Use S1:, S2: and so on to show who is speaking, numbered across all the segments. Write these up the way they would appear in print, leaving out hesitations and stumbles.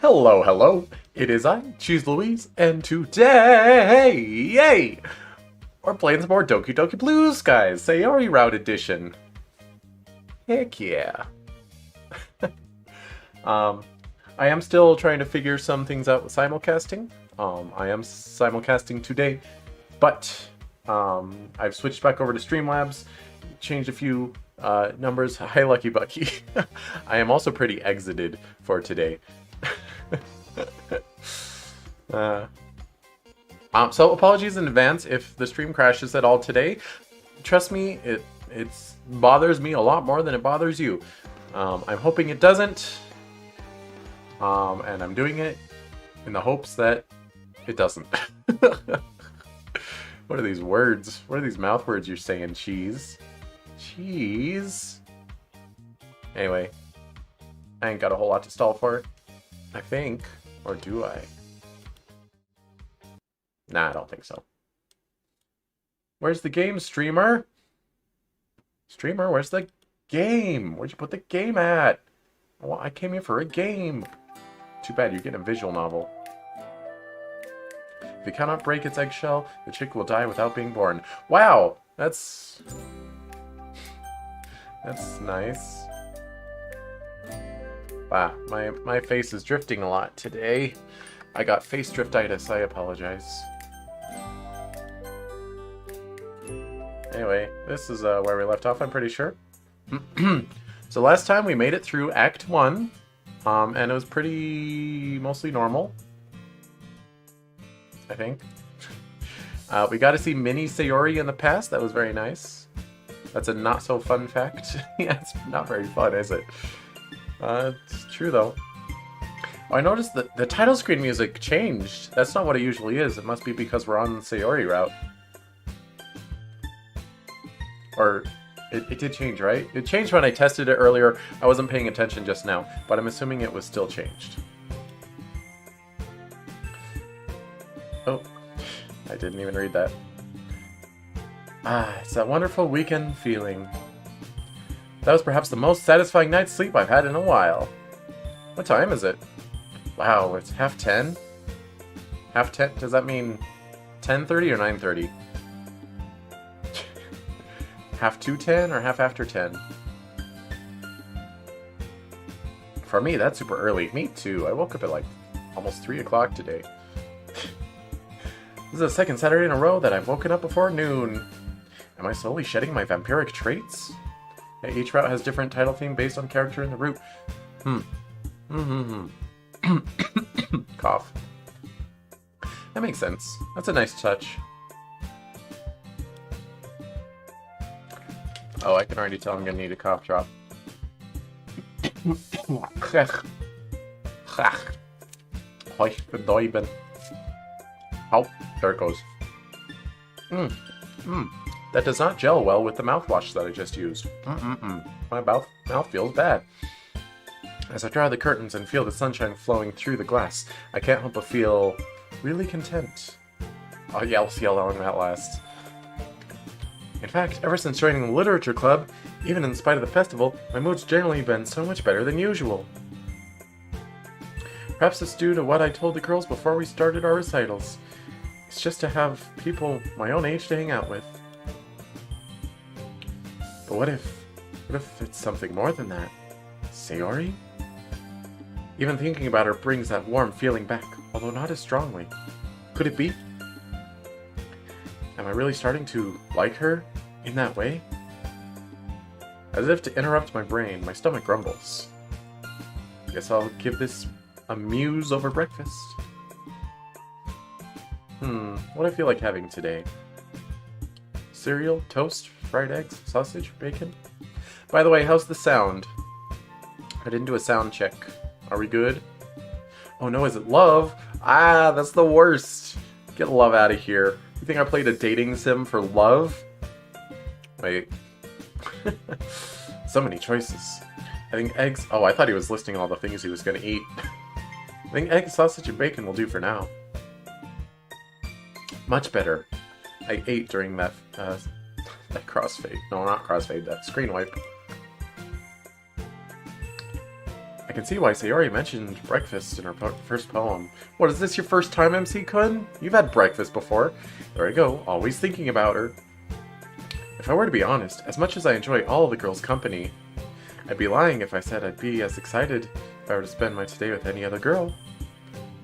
S1: Hello, hello. It is I, Cheese Louise, and today, yay, we're playing some more Doki Doki Blue Skies Sayori Route Edition. Heck yeah. um, I am still trying to figure some things out with simulcasting. I am simulcasting today, but I've switched back over to Streamlabs, changed a few numbers. Hi, Lucky Bucky. I am also pretty exited for today. So apologies in advance if the stream crashes at all today. Trust me, it bothers me a lot more than it bothers you. I'm hoping it doesn't, and I'm doing it in the hopes that it doesn't. What are these words? What are these mouth words you're saying? Cheese? Cheese? Anyway, I ain't got a whole lot to stall for, I think. Or do I? Nah, I don't think so. Where's the game, streamer? Streamer, where's the game? Where'd you put the game at? Well, I came here for a game. Too bad, you're getting a visual novel. If it cannot break its eggshell, the chick will die without being born. Wow, that's nice. Wow, my face is drifting a lot today. I got face driftitis, I apologize. Anyway, this is where we left off, I'm pretty sure. So last time we made it through Act 1, and it was mostly normal, I think. We got to see mini Sayori in the past, that was very nice. That's a not so fun fact. Yeah, it's not very fun, is it? It's true though. Oh, I noticed that the title screen music changed. That's not what it usually is. It must be because we're on the Sayori route. Or, it did change, right? It changed when I tested it earlier. I wasn't paying attention just now, but I'm assuming it was still changed. Oh, I didn't even read that. Ah, it's that wonderful weekend feeling. That was perhaps the most satisfying night's sleep I've had in a while. What time is it? Wow, it's 10:30? 10:30? Does that mean 10:30 or 9:30? 10:30 or after 10? For me, that's super early. Me too. I woke up at like almost 3 o'clock today. This is the second Saturday in a row that I've woken up before noon. Am I slowly shedding my vampiric traits? Each route has different title theme based on character in the route. Cough. That makes sense. That's a nice touch. Oh, I can already tell I'm gonna need a cough drop. Oh, there it goes. That does not gel well with the mouthwash that I just used. My mouth feels bad. As I draw the curtains and feel the sunshine flowing through the glass, I can't help but feel really content. Oh yeah, we'll see how long that lasts. In fact, ever since joining the literature club, even in spite of the festival, my mood's generally been so much better than usual. Perhaps it's due to what I told the girls before we started our recitals. It's just to have people my own age to hang out with. But what if it's something more than that? Sayori? Even thinking about her brings that warm feeling back, although not as strongly. Could it be? Am I really starting to like her in that way? As if to interrupt my brain, my stomach grumbles. Guess I'll give this a muse over breakfast. What do I feel like having today? Cereal, toast, fried eggs, sausage, bacon? By the way, how's the sound? I didn't do a sound check. Are we good? Oh no, is it love? Ah, that's the worst. Get love out of here. You think I played a dating sim for love? Wait. So many choices. I think eggs... Oh, I thought he was listing all the things he was going to eat. I think egg, sausage, and bacon will do for now. Much better. I ate during that crossfade. No, not crossfade, that screen wipe. I can see why Sayori mentioned breakfast in her first poem. What, is this your first time, MC-kun? You've had breakfast before. There I go, always thinking about her. If I were to be honest, as much as I enjoy all the girls' company, I'd be lying if I said I'd be as excited if I were to spend my today with any other girl.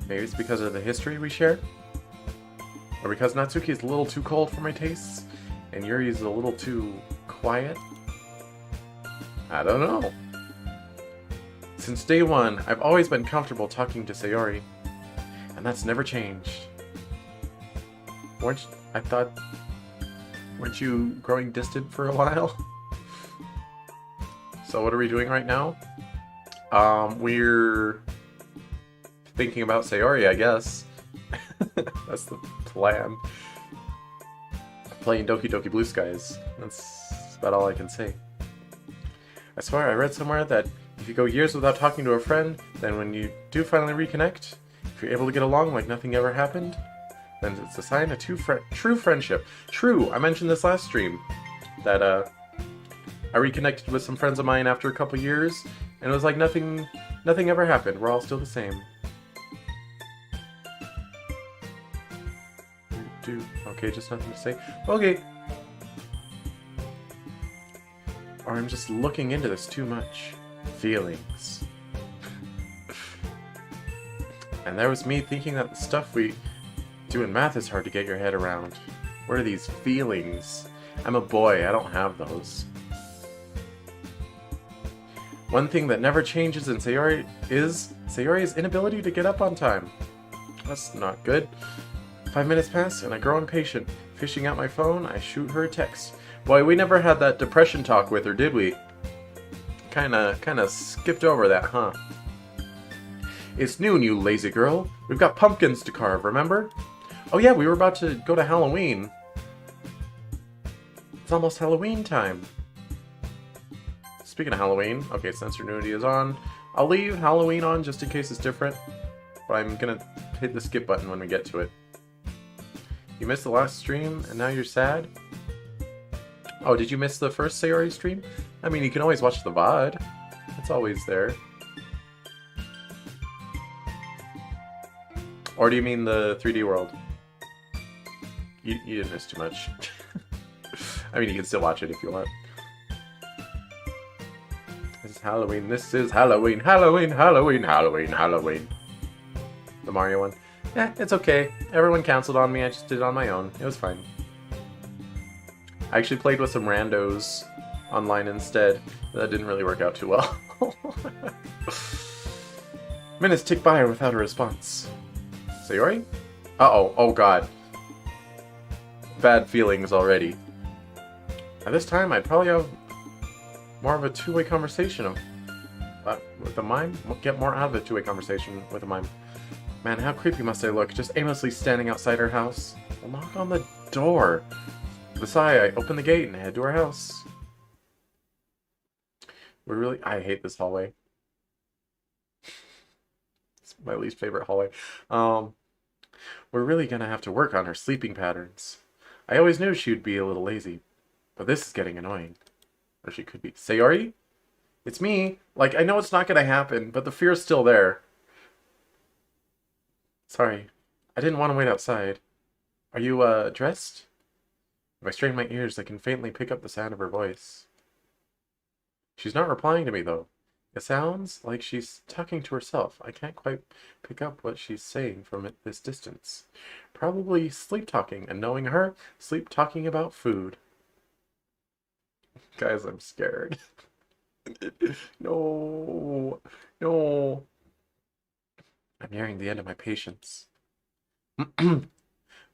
S1: Maybe it's because of the history we share? Or because Natsuki is a little too cold for my tastes, and Yuri's a little too quiet? I don't know. Since day one, I've always been comfortable talking to Sayori, and that's never changed. Weren't you growing distant for a while? So what are we doing right now? We're thinking about Sayori, I guess. That's the plan. Playing Doki Doki Blue Skies. That's about all I can say. I swear I read somewhere that if you go years without talking to a friend, then when you do finally reconnect, if you're able to get along like nothing ever happened, then it's a sign of true friendship. True, I mentioned this last stream, that I reconnected with some friends of mine after a couple years, and it was like nothing ever happened. We're all still the same. Okay, just nothing to say. Okay. Or I'm just looking into this too much. Feelings. And there was me thinking that the stuff we do in math is hard to get your head around. What are these feelings? I'm a boy, I don't have those. One thing that never changes in Sayori is Sayori's inability to get up on time. That's not good. 5 minutes pass and I grow impatient. Fishing out my phone, I shoot her a text. Boy, we never had that depression talk with her, did we? Kinda skipped over that, huh? It's noon, you lazy girl. We've got pumpkins to carve, remember? Oh yeah, we were about to go to Halloween. It's almost Halloween time. Speaking of Halloween, okay, sensor nudity is on. I'll leave Halloween on just in case it's different, but I'm gonna hit the skip button when we get to it. You missed the last stream, and now you're sad? Oh, did you miss the first Sayori stream? I mean, you can always watch the VOD. It's always there. Or do you mean the 3D world? You didn't miss too much. I mean, you can still watch it if you want. This is Halloween. This is Halloween. Halloween, Halloween, Halloween, Halloween. The Mario one. It's okay. Everyone canceled on me. I just did it on my own. It was fine. I actually played with some randos online instead. That didn't really work out too well. Minutes tick by without a response. Sayori? Uh-oh. Oh, God. Bad feelings already. At this time, I'd probably have more of a two-way conversation with a mime. Get more out of the two-way conversation with a mime. Man, how creepy must I look, just aimlessly standing outside her house? I'll knock on the door. Besides, I open the gate and head to her house. I hate this hallway. It's my least favorite hallway. We're really gonna have to work on her sleeping patterns. I always knew she'd be a little lazy, but this is getting annoying. Or she could be. Sayori? It's me. Like, I know it's not gonna happen, but the fear's still there. Sorry. I didn't want to wait outside. Are you, dressed? If I strain my ears, I can faintly pick up the sound of her voice. She's not replying to me, though. It sounds like she's talking to herself. I can't quite pick up what she's saying from this distance. Probably sleep-talking, and knowing her, sleep-talking about food. Guys, I'm scared. No. No. I'm nearing the end of my patience.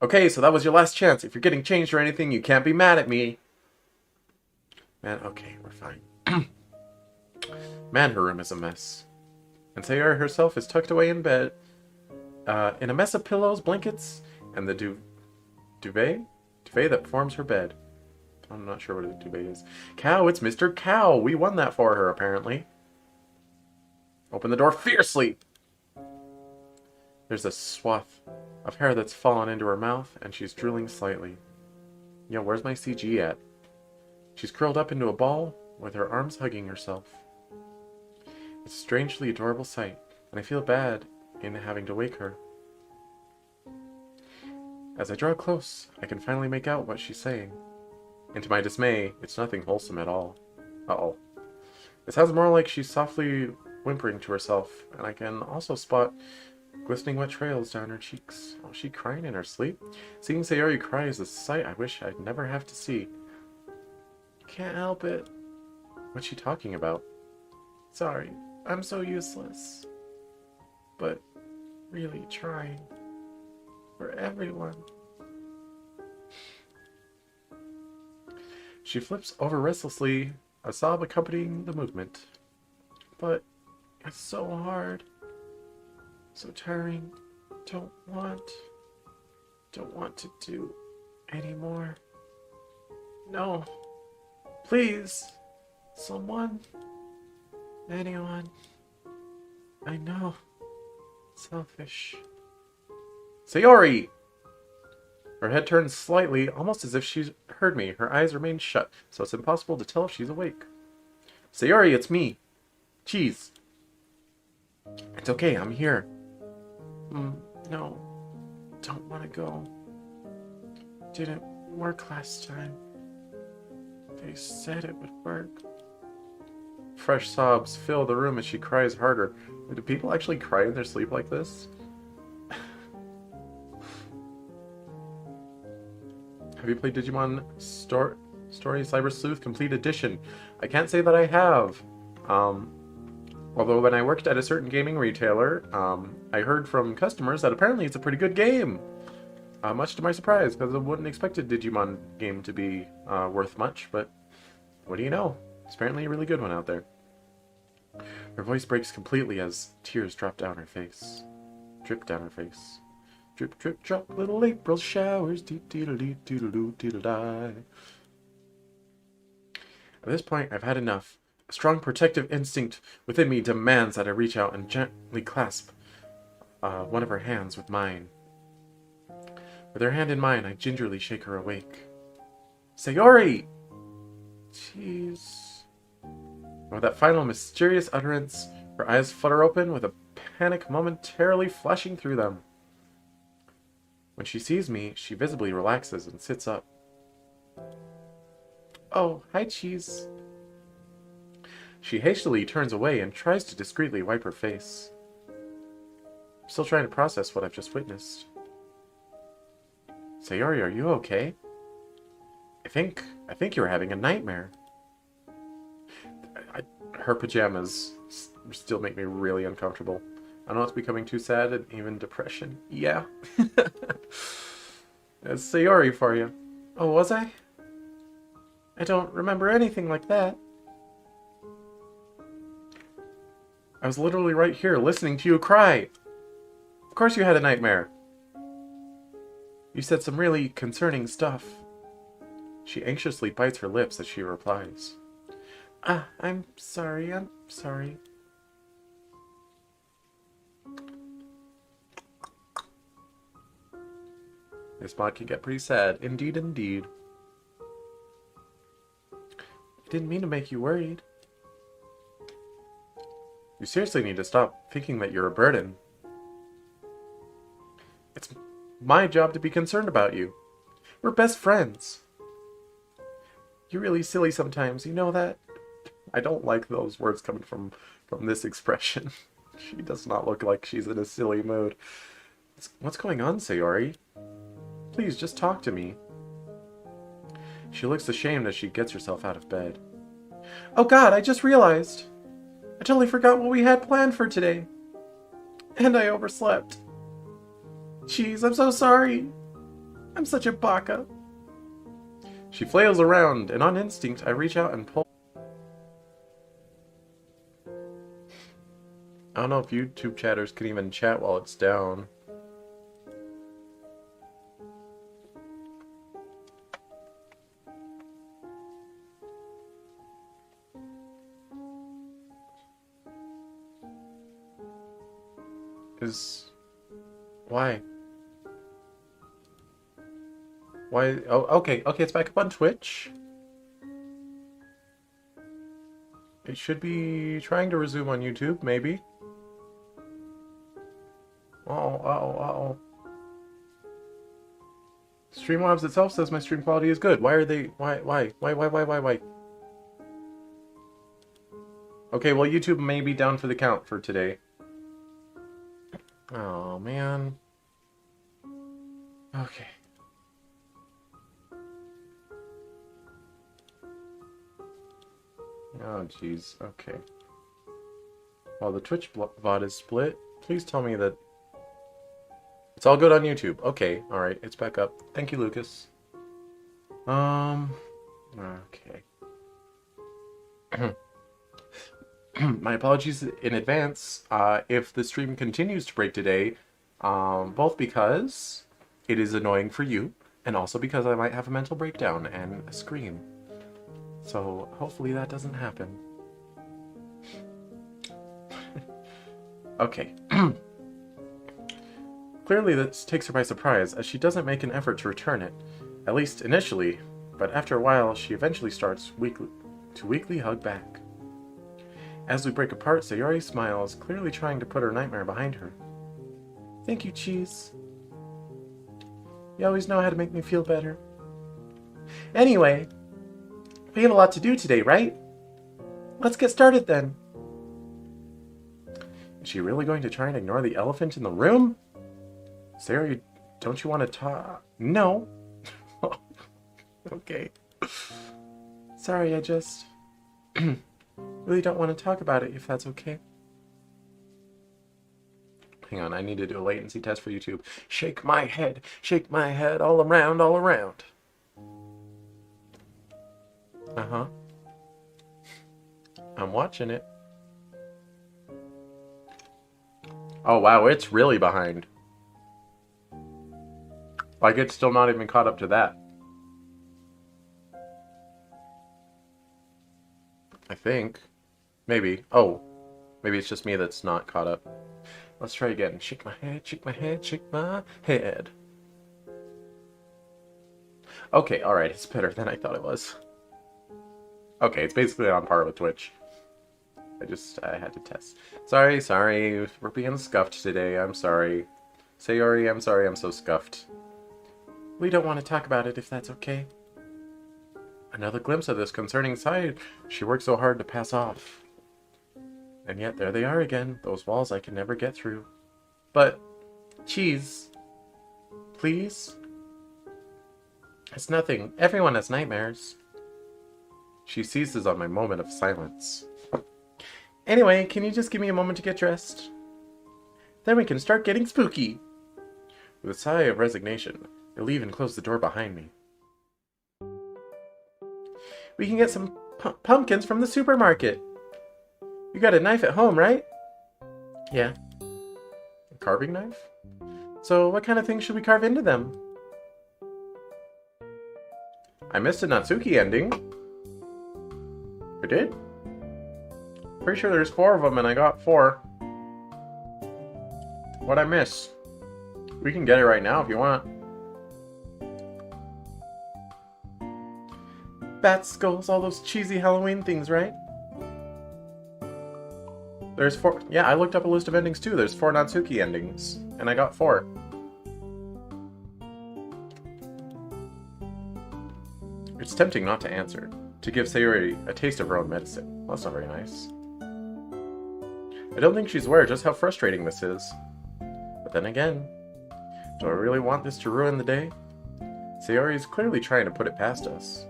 S1: Okay, so that was your last chance. If you're getting changed or anything, you can't be mad at me. Man, okay, we're fine. Man, her room is a mess. And Sayori herself is tucked away in bed, in a mess of pillows, blankets, and the duvet that forms her bed. I'm not sure what a duvet is. Cow, it's Mr. Cow. We won that for her, apparently. Open the door fiercely. There's a swath of hair that's fallen into her mouth, and she's drooling slightly. Yo, where's my CG at? She's curled up into a ball, with her arms hugging herself. It's a strangely adorable sight, and I feel bad in having to wake her. As I draw close, I can finally make out what she's saying. And to my dismay, it's nothing wholesome at all. Uh-oh. It sounds more like she's softly whimpering to herself, and I can also spot glistening wet trails down her cheeks. Oh, is she crying in her sleep? Seeing Sayori cry is a sight I wish I'd never have to see. Can't help it. What's she talking about? Sorry, I'm so useless. But really trying. For everyone. She flips over restlessly, a sob accompanying the movement. But it's so hard. So tiring. Don't want to do anymore. No. Please. Someone. Anyone. I know. Selfish. Sayori! Her head turns slightly, almost as if she's heard me. Her eyes remain shut, so it's impossible to tell if she's awake. Sayori, it's me. Cheese. It's okay, I'm here. No. Don't want to go. Didn't work last time. They said it would work. Fresh sobs fill the room as she cries harder. Do people actually cry in their sleep like this? Have you played Digimon Story Cyber Sleuth Complete Edition? I can't say that I have. Although when I worked at a certain gaming retailer, I heard from customers that apparently it's a pretty good game. Much to my surprise, because I wouldn't expect a Digimon game to be worth much, but what do you know? It's apparently a really good one out there. Her voice breaks completely as tears drop down her face. Drip down her face. Drip, drip, drop, little April showers. Deep, deedle, dee, deedle, doo, deedle, die. At this point, I've had enough. A strong protective instinct within me demands that I reach out and gently clasp one of her hands with mine. With her hand in mine, I gingerly shake her awake. Sayori! Jeez. With that final mysterious utterance, her eyes flutter open with a panic momentarily flashing through them. When she sees me, she visibly relaxes and sits up. Oh, hi, Cheese. She hastily turns away and tries to discreetly wipe her face. I'm still trying to process what I've just witnessed. Sayori, are you okay? I think you're having a nightmare. Her pajamas still make me really uncomfortable. I know it's becoming too sad and even depression. Yeah. It's Sayori for you. Oh, was I? I don't remember anything like that. I was literally right here listening to you cry. Of course you had a nightmare. You said some really concerning stuff. She anxiously bites her lips as she replies. I'm sorry. This mod can get pretty sad. Indeed, indeed. I didn't mean to make you worried. You seriously need to stop thinking that you're a burden. It's my job to be concerned about you. We're best friends. You're really silly sometimes, you know that? I don't like those words coming from this expression. She does not look like she's in a silly mood. What's going on, Sayori? Please, just talk to me. She looks ashamed as she gets herself out of bed. Oh god, I just realized. I totally forgot what we had planned for today. And I overslept. Jeez, I'm so sorry. I'm such a baka. She flails around, and on instinct, I reach out and pull. I don't know if YouTube chatters can even chat while it's down. Why? Why? Oh, okay, it's back up on Twitch. It should be trying to resume on YouTube, maybe. Uh-oh. Streamlabs itself says my stream quality is good. Why are they... Why? Okay, well, YouTube may be down for the count for today. Oh, man. Okay. Oh, jeez. Okay. Well, the Twitch VOD is split. Please tell me that... It's all good on YouTube. Okay, alright, it's back up. Thank you, Lucas. Okay. My apologies in advance if the stream continues to break today, both because it is annoying for you, and also because I might have a mental breakdown and scream. So hopefully that doesn't happen. Okay. Clearly this takes her by surprise, as she doesn't make an effort to return it, at least initially, but after a while she eventually starts to weakly hug back. As we break apart, Sayori smiles, clearly trying to put her nightmare behind her. Thank you, Cheese. You always know how to make me feel better. Anyway, we have a lot to do today, right? Let's get started then. Is she really going to try and ignore the elephant in the room? Sayori, don't you want to talk? No. Okay. Sorry, I just... really don't want to talk about it, if that's okay. Hang on, I need to do a latency test for YouTube. Shake my head all around, all around. Uh-huh. I'm watching it. Oh, wow, it's really behind. Like, it's still not even caught up to that. I think. Maybe. Oh. Maybe it's just me that's not caught up. Let's try again. Shake my head, shake my head, shake my head. Okay, alright, it's better than I thought it was. Okay, it's basically on par with Twitch. I had to test. Sorry, we're being scuffed today, I'm sorry. Sayori, I'm sorry I'm so scuffed. We don't want to talk about it if that's okay. Another glimpse of this concerning side she worked so hard to pass off. And yet there they are again, those walls I can never get through. But, Cheese, please? It's nothing. Everyone has nightmares. She seizes on my moment of silence. Anyway, can you just give me a moment to get dressed? Then we can start getting spooky. With a sigh of resignation, I leave and close the door behind me. We can get some pumpkins from the supermarket. You got a knife at home, right? Yeah. A carving knife? So what kind of things should we carve into them? I missed a Natsuki ending. I did? Pretty sure there's 4 of them and I got 4. What'd I miss? We can get it right now if you want. Bat skulls, all those cheesy Halloween things, right? There's 4. Yeah, I looked up a list of endings too. There's 4 Natsuki endings, and I got 4. It's tempting not to answer, to give Sayori a taste of her own medicine. Well, that's not very nice. I don't think she's aware just how frustrating this is. But then again, do I really want this to ruin the day? Sayori is clearly trying to put it past us.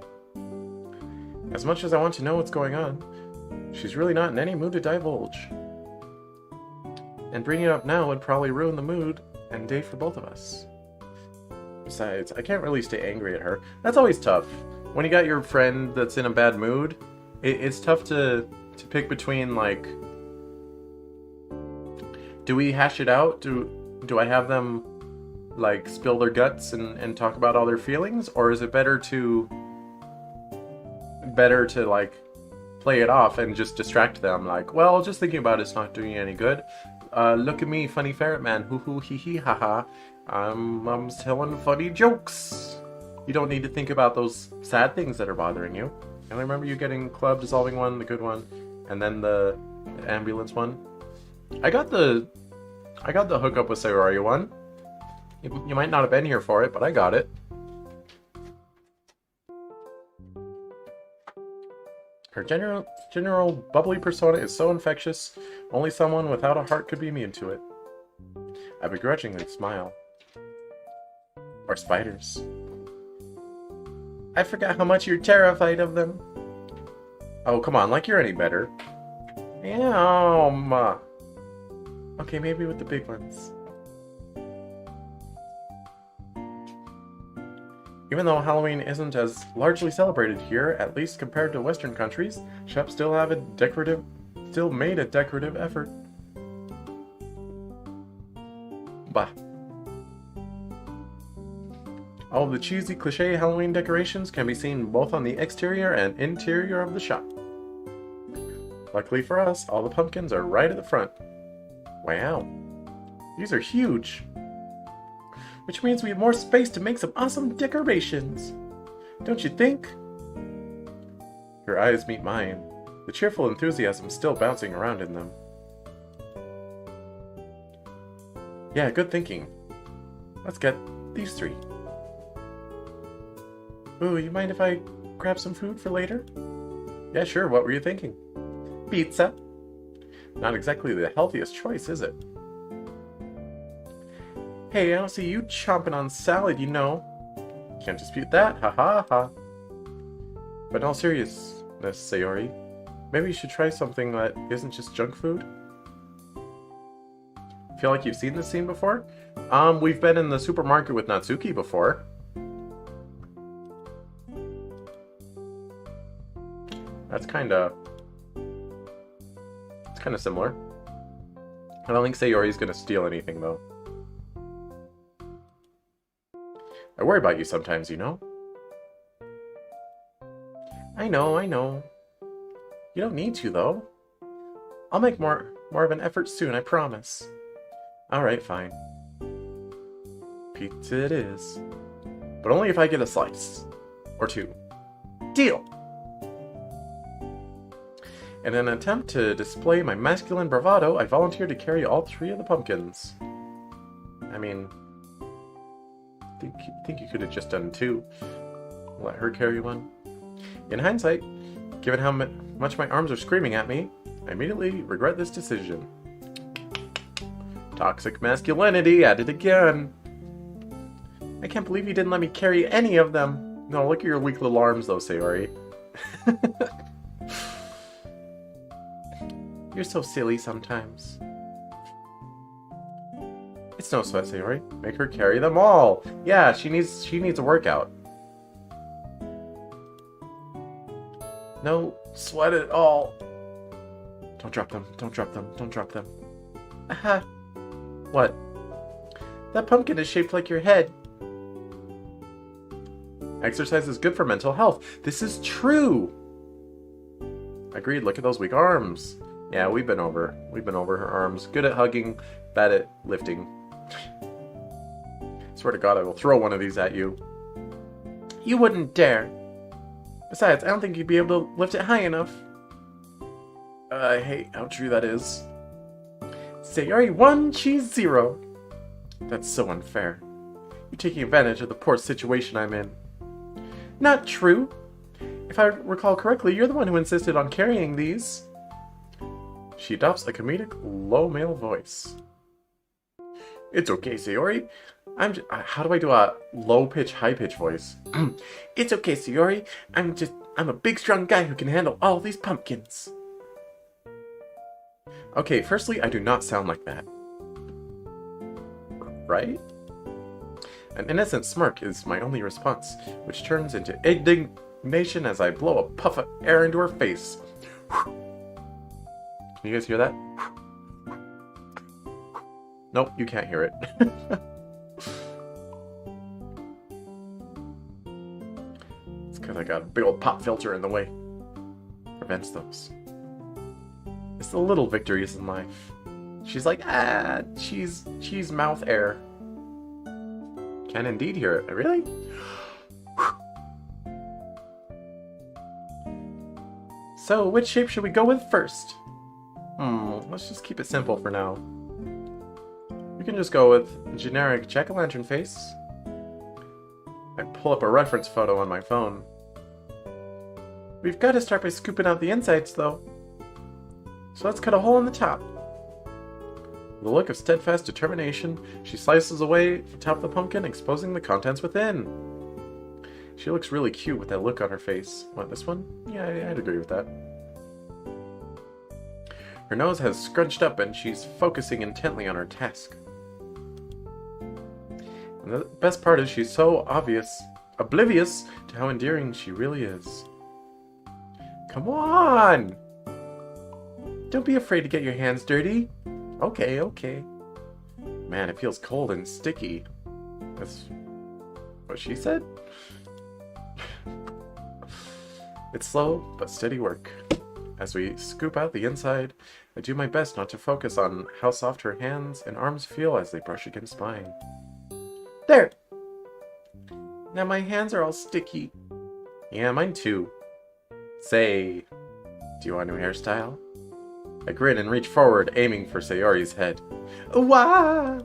S1: As much as I want to know what's going on, she's really not in any mood to divulge. And bringing it up now would probably ruin the mood and day for both of us. Besides, I can't really stay angry at her. That's always tough. When you got your friend that's in a bad mood, it's tough to pick between, like, do we hash it out? Do I have them, like, spill their guts and talk about all their feelings? Or is it better to like, play it off and just distract them? Like, well, just thinking about it's not doing you any good. Look at me, funny ferret man. Hoo hoo hee hee ha ha. I'm telling funny jokes. You don't need to think about those sad things that are bothering you. And I remember you getting club, dissolving one, the good one, and then the ambulance one. I got the hookup with Sayori one. You might not have been here for it, but I got it. Her general bubbly persona is so infectious, only someone without a heart could be immune to it. I begrudgingly smile. Or spiders. I forgot how much you're terrified of them. Oh, come on, like you're any better. Yeah, okay, maybe with the big ones. Even though Halloween isn't as largely celebrated here, at least compared to Western countries, shops still made a decorative effort. Bah. All of the cheesy cliché Halloween decorations can be seen both on the exterior and interior of the shop. Luckily for us, all the pumpkins are right at the front. Wow. These are huge. Which means we have more space to make some awesome decorations. Don't you think? Her eyes meet mine, the cheerful enthusiasm still bouncing around in them. Yeah, good thinking. Let's get these 3. Ooh, you mind if I grab some food for later? Yeah, sure, what were you thinking? Pizza. Not exactly the healthiest choice, is it? Hey, I don't see you chomping on salad, you know. Can't dispute that, ha ha ha. But in all seriousness, Sayori, maybe you should try something that isn't just junk food? Feel like you've seen this scene before? We've been in the supermarket with Natsuki before. It's kinda similar. I don't think Sayori's gonna steal anything, though. I worry about you sometimes, you know? I know. You don't need to, though. I'll make more of an effort soon, I promise. Alright, fine. Pizza it is. But only if I get a slice. Or 2. Deal! In an attempt to display my masculine bravado, I volunteered to carry all 3 of the pumpkins. I mean, I think you could have just done 2. Let her carry one. In hindsight, given how much my arms are screaming at me, I immediately regret this decision. Toxic masculinity at it again. I can't believe you didn't let me carry any of them. No, look at your weak little arms though, Sayori. You're so silly sometimes. It's no sweat, Sayori. Make her carry them all. Yeah, she needs a workout. No sweat at all. Don't drop them. Don't drop them. Don't drop them. Aha. What? That pumpkin is shaped like your head. Exercise is good for mental health. This is true. Agreed. Look at those weak arms. Yeah, we've been over her arms. Good at hugging, bad at lifting. Swear to God, I will throw one of these at you. You wouldn't dare. Besides, I don't think you'd be able to lift it high enough. I hate how true that is. Sayori 1, cheese 0. That's so unfair. You're taking advantage of the poor situation I'm in. Not true. If I recall correctly, you're the one who insisted on carrying these. She adopts a comedic, low male voice. It's okay, Sayori. How do I do a low-pitch, high-pitch voice? It's okay, Sayori. I'm a big, strong guy who can handle all these pumpkins. Okay, firstly, I do not sound like that. Right? An innocent smirk is my only response, which turns into indignation as I blow a puff of air into her face. Can you guys hear that? Nope, you can't hear it. It's because I got a big old pop filter in the way. Prevents those. It's the little victories in life. She's like, cheese mouth air. Can indeed hear it. Really? So, which shape should we go with first? Let's just keep it simple for now. We can just go with generic jack-o'-lantern face. I pull up a reference photo on my phone. We've got to start by scooping out the insides, though. So let's cut a hole in the top. With a look of steadfast determination, she slices away the top of the pumpkin, exposing the contents within. She looks really cute with that look on her face. What, this one? Yeah, I'd agree with that. Her nose has scrunched up and she's focusing intently on her task. And the best part is she's so oblivious to how endearing she really is. Come on! Don't be afraid to get your hands dirty. Okay, okay. Man, it feels cold and sticky. That's what she said? It's slow, but steady work. As we scoop out the inside, I do my best not to focus on how soft her hands and arms feel as they brush against mine. There! Now my hands are all sticky. Yeah, mine too. Say, do you want a new hairstyle? I grin and reach forward, aiming for Sayori's head. Wah!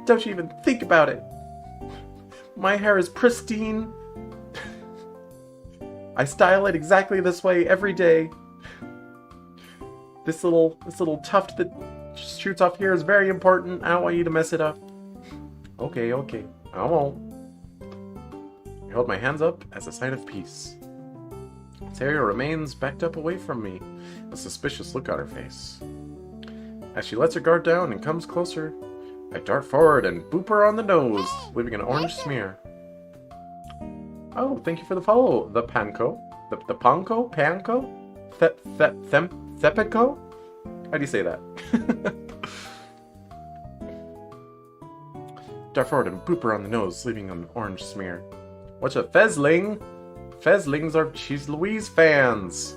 S1: Don't you even think about it. My hair is pristine. I style it exactly this way every day. This little tuft that shoots off here is very important. I don't want you to mess it up. Okay, okay. I won't. I hold my hands up as a sign of peace. Sayori remains backed up away from me, a suspicious look on her face. As she lets her guard down and comes closer, I dart forward and boop her on the nose, leaving an orange smear. Oh, thank you for the follow, the Panko. The Panko? Panko? Thepico? How do you say that? Dart forward and boop her on the nose, leaving an orange smear. What's a Fezling? Fezlings are Cheese Louise fans.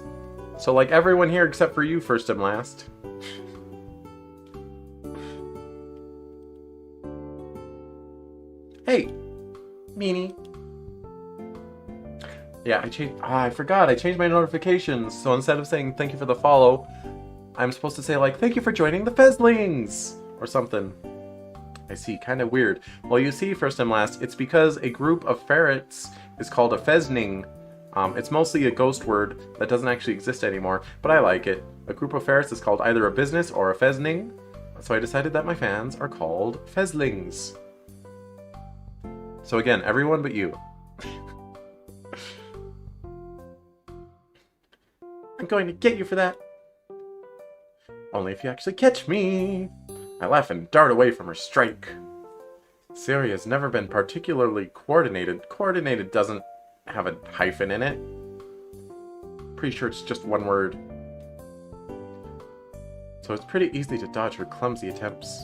S1: So like everyone here except for you, first and last. Hey, meanie. Yeah, I forgot. I changed my notifications. So instead of saying thank you for the follow, I'm supposed to say like, thank you for joining the Fezlings! Or something. I see, kind of weird. Well, you see, first and last, it's because a group of ferrets is called a Fezning. It's mostly a ghost word that doesn't actually exist anymore, but I like it. A group of ferrets is called either a business or a Fezning, so I decided that my fans are called Fezlings. So again, everyone but you. I'm going to get you for that. Only if you actually catch me. I laugh and dart away from her strike. Sayori has never been particularly coordinated. Coordinated doesn't have a hyphen in it. Pretty sure it's just one word. So it's pretty easy to dodge her clumsy attempts.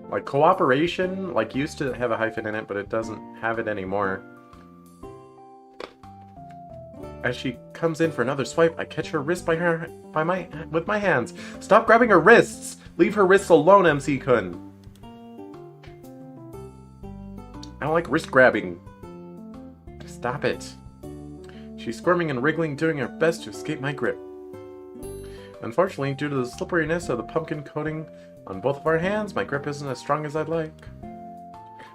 S1: Like cooperation, like used to have a hyphen in it, but it doesn't have it anymore. As she comes in for another swipe, I catch her wrist with my hands. Stop grabbing her wrists! Leave her wrists alone, MC-kun. I don't like wrist grabbing. Stop it. She's squirming and wriggling, doing her best to escape my grip. Unfortunately, due to the slipperiness of the pumpkin coating on both of our hands, my grip isn't as strong as I'd like.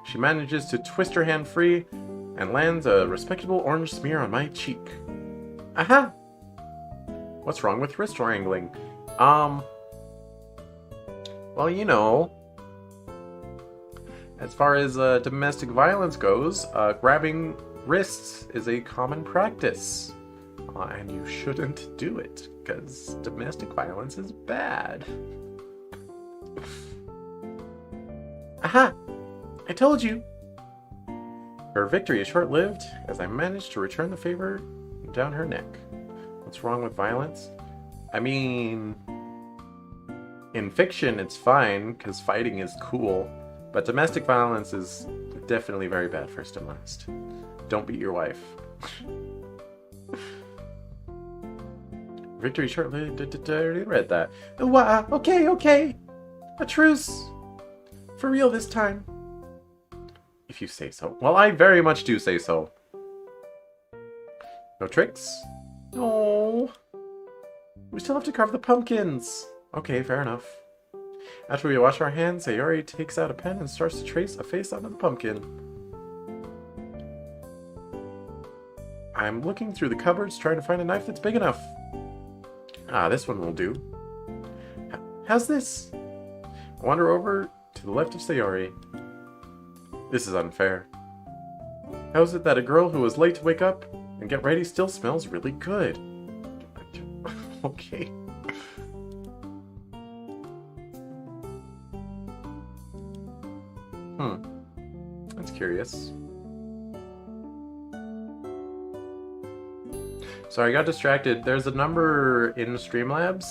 S1: She manages to twist her hand free and lands a respectable orange smear on my cheek. Aha! What's wrong with wrist wrangling? Well, you know, as far as domestic violence goes, grabbing wrists is a common practice. And you shouldn't do it, because domestic violence is bad. Aha! I told you! Her victory is short-lived, as I managed to return the favor down her neck. What's wrong with violence? I mean, in fiction it's fine, because fighting is cool, but domestic violence is definitely very bad, first and last. Don't beat your wife. Victory short-lived. I already read that. Wow, okay. A truce. For real this time. If you say so. Well, I very much do say so. No tricks? No. We still have to carve the pumpkins. Okay, fair enough. After we wash our hands, Sayori takes out a pen and starts to trace a face onto the pumpkin. I'm looking through the cupboards trying to find a knife that's big enough. Ah, this one will do. How's this? I wander over to the left of Sayori. This is unfair. How is it that a girl who was late to wake up and get ready still smells really good? Okay. That's curious. Sorry, I got distracted. There's a number in Streamlabs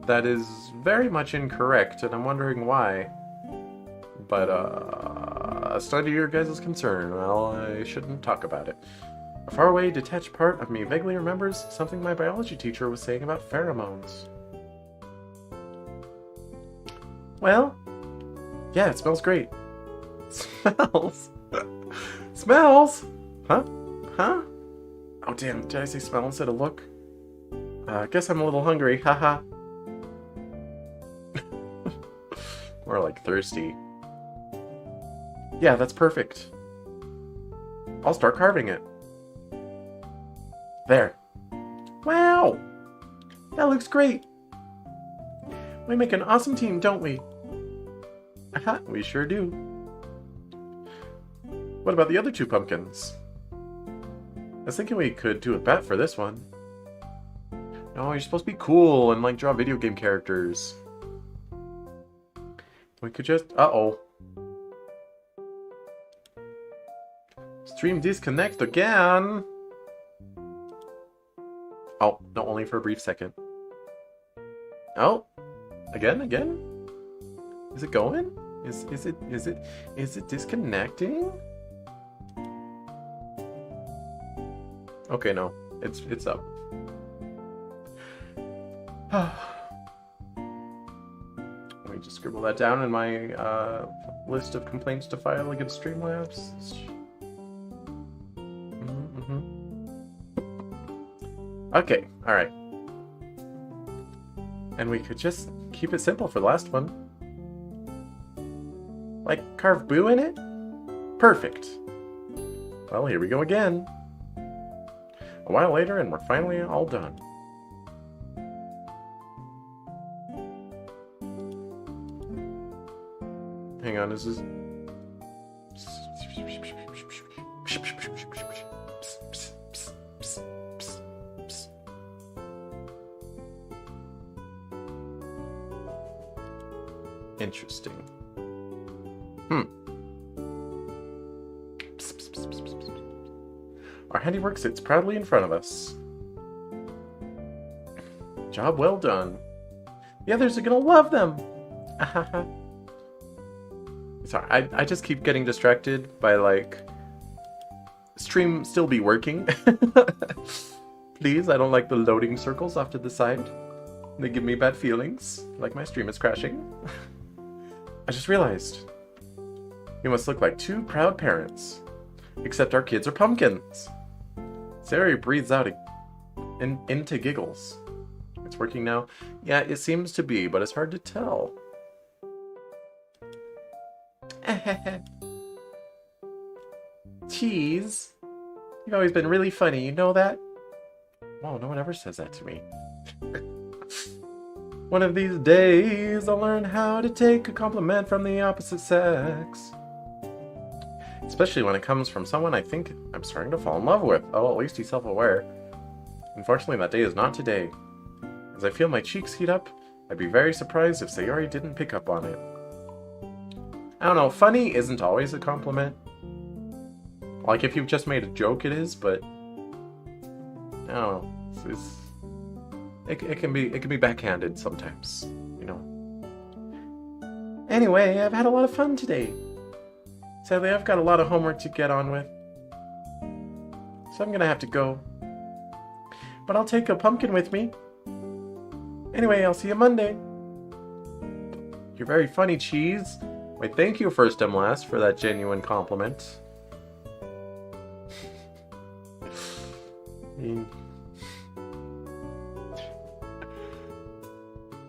S1: that is very much incorrect, and I'm wondering why. But, it's none of your guys' concern. Well, I shouldn't talk about it. A faraway, detached part of me vaguely remembers something my biology teacher was saying about pheromones. Well, yeah, it smells great. Smells? Smells? Huh? Huh? Oh damn, did I say smell instead of look? Guess I'm a little hungry, haha. More like thirsty. Yeah, that's perfect. I'll start carving it. There. Wow! That looks great! We make an awesome team, don't we? Aha, we sure do. What about the other two pumpkins? I was thinking we could do a bet for this one. No, you're supposed to be cool and like draw video game characters. We could just... Uh-oh. Stream disconnect again! Oh, no, only for a brief second. Oh! Again? Is it going? Is it disconnecting? Okay, no. It's up. Let me just scribble that down in my list of complaints to file against Streamlabs. Okay, alright. And we could just keep it simple for the last one. Like, carve Boo in it? Perfect. Well, here we go again. A while later, and we're finally all done. Hang on, is this... Interesting. Our handiwork sits proudly in front of us. Job well done. The others are gonna love them. Sorry, I just keep getting distracted by, like, stream still be working. Please, I don't like the loading circles off to the side. They give me bad feelings, like my stream is crashing. I just realized. We must look like two proud parents. Except our kids are pumpkins. Sayori breathes out into giggles. It's working now? Yeah, it seems to be, but it's hard to tell. Cheese. You've always been really funny, you know that? Whoa, no one ever says that to me. One of these days, I'll learn how to take a compliment from the opposite sex. Especially when it comes from someone I think I'm starting to fall in love with. Oh, at least he's self-aware. Unfortunately, that day is not today. As I feel my cheeks heat up, I'd be very surprised if Sayori didn't pick up on it. I don't know, funny isn't always a compliment. Like, if you've just made a joke, it is, but... I don't know. It can be backhanded sometimes, you know. Anyway, I've had a lot of fun today. Sadly, I've got a lot of homework to get on with. So I'm gonna have to go. But I'll take a pumpkin with me. Anyway, I'll see you Monday. You're very funny, Cheese. Wait, thank you, First and Last, for that genuine compliment.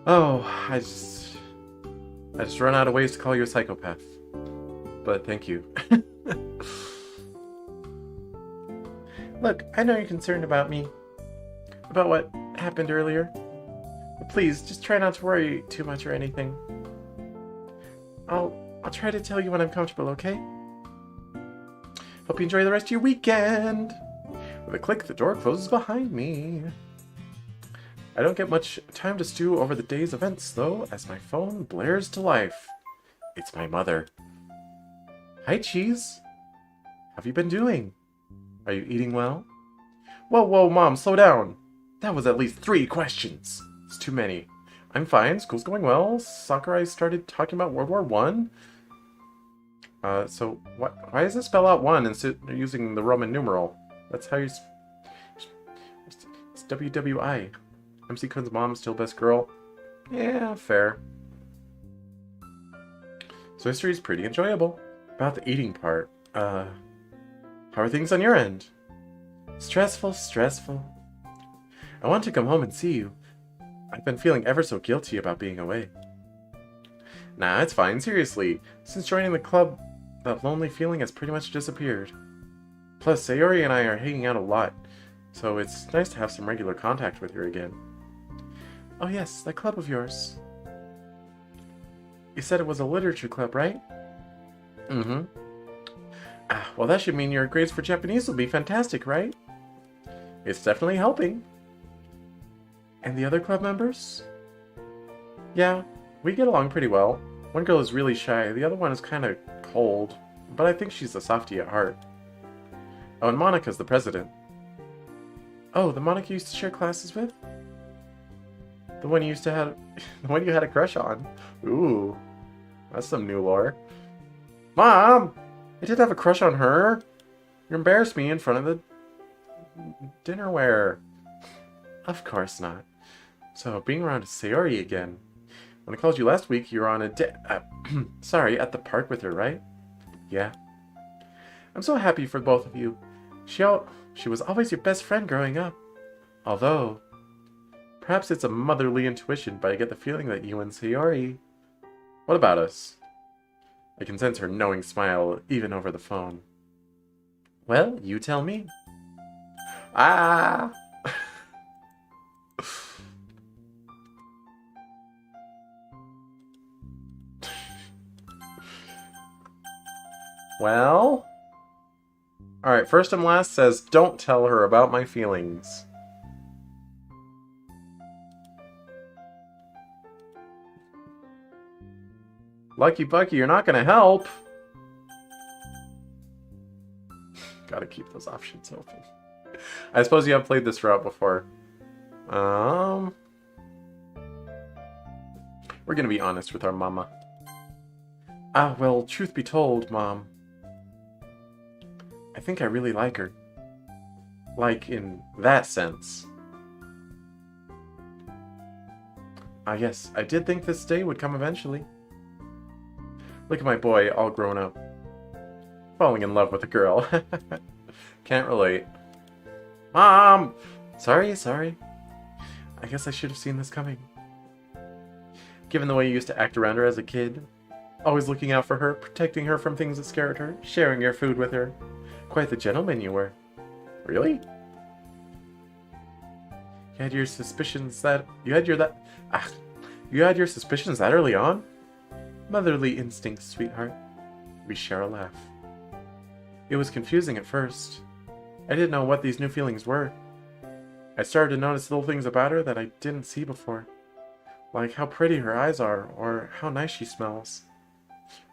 S1: Oh, I just run out of ways to call you a psychopath. But thank you. Look, I know you're concerned about me. About what happened earlier. But please, just try not to worry too much or anything. I'll try to tell you when I'm comfortable, okay? Hope you enjoy the rest of your weekend! With a click, the door closes behind me. I don't get much time to stew over the day's events, though, as my phone blares to life. It's my mother. Hi, Cheese. How have you been doing? Are you eating well? Whoa, Mom, slow down. That was at least 3 questions. It's too many. I'm fine. School's going well. Sakurai started talking about World War One. So why does it spell out 1 instead of using the Roman numeral? That's how you... It's WWI. MC Kun's mom's still best girl. Yeah, fair. So history's pretty enjoyable. About the eating part, how are things on your end? Stressful. I want to come home and see you. I've been feeling ever so guilty about being away. Nah, it's fine, seriously. Since joining the club, that lonely feeling has pretty much disappeared. Plus, Sayori and I are hanging out a lot, so it's nice to have some regular contact with her again. Oh yes, that club of yours. You said it was a literature club, right? Mm-hmm. Well, that should mean your grades for Japanese will be fantastic, right? It's definitely helping. And the other club members? Yeah, we get along pretty well. One girl is really shy, the other one is kind of cold, but I think she's a softie at heart. Oh, and Monica's the president. Oh, the Monica you used to share classes with? The one you used to have... the one you had a crush on. Ooh, that's some new lore. Mom! I did have a crush on her. You embarrassed me in front of the dinnerware. Of course not. So, being around Sayori again. When I called you last week, you were on a sorry, at the park with her, right? Yeah. I'm so happy for both of you. She was always your best friend growing up. Although, perhaps it's a motherly intuition, but I get the feeling that you and Sayori... What about us? I can sense her knowing smile, even over the phone. Well, you tell me. Ah! Well? Alright, first and last says, don't tell her about my feelings. Lucky Bucky, you're not gonna help. Gotta keep those options open. I suppose you have played this route before. We're gonna be honest with our mama. Well, truth be told, Mom. I think I really like her. Like, in that sense. Yes, I did think this day would come eventually. Look at my boy, all grown up. Falling in love with a girl. Can't relate. Mom! Sorry. I guess I should have seen this coming. Given the way you used to act around her as a kid. Always looking out for her, protecting her from things that scared her, sharing your food with her. Quite the gentleman you were. Really? You had your suspicions that... You had your suspicions that early on? Motherly instincts, sweetheart. We share a laugh. It was confusing at first. I didn't know what these new feelings were. I started to notice little things about her that I didn't see before. Like how pretty her eyes are, or how nice she smells.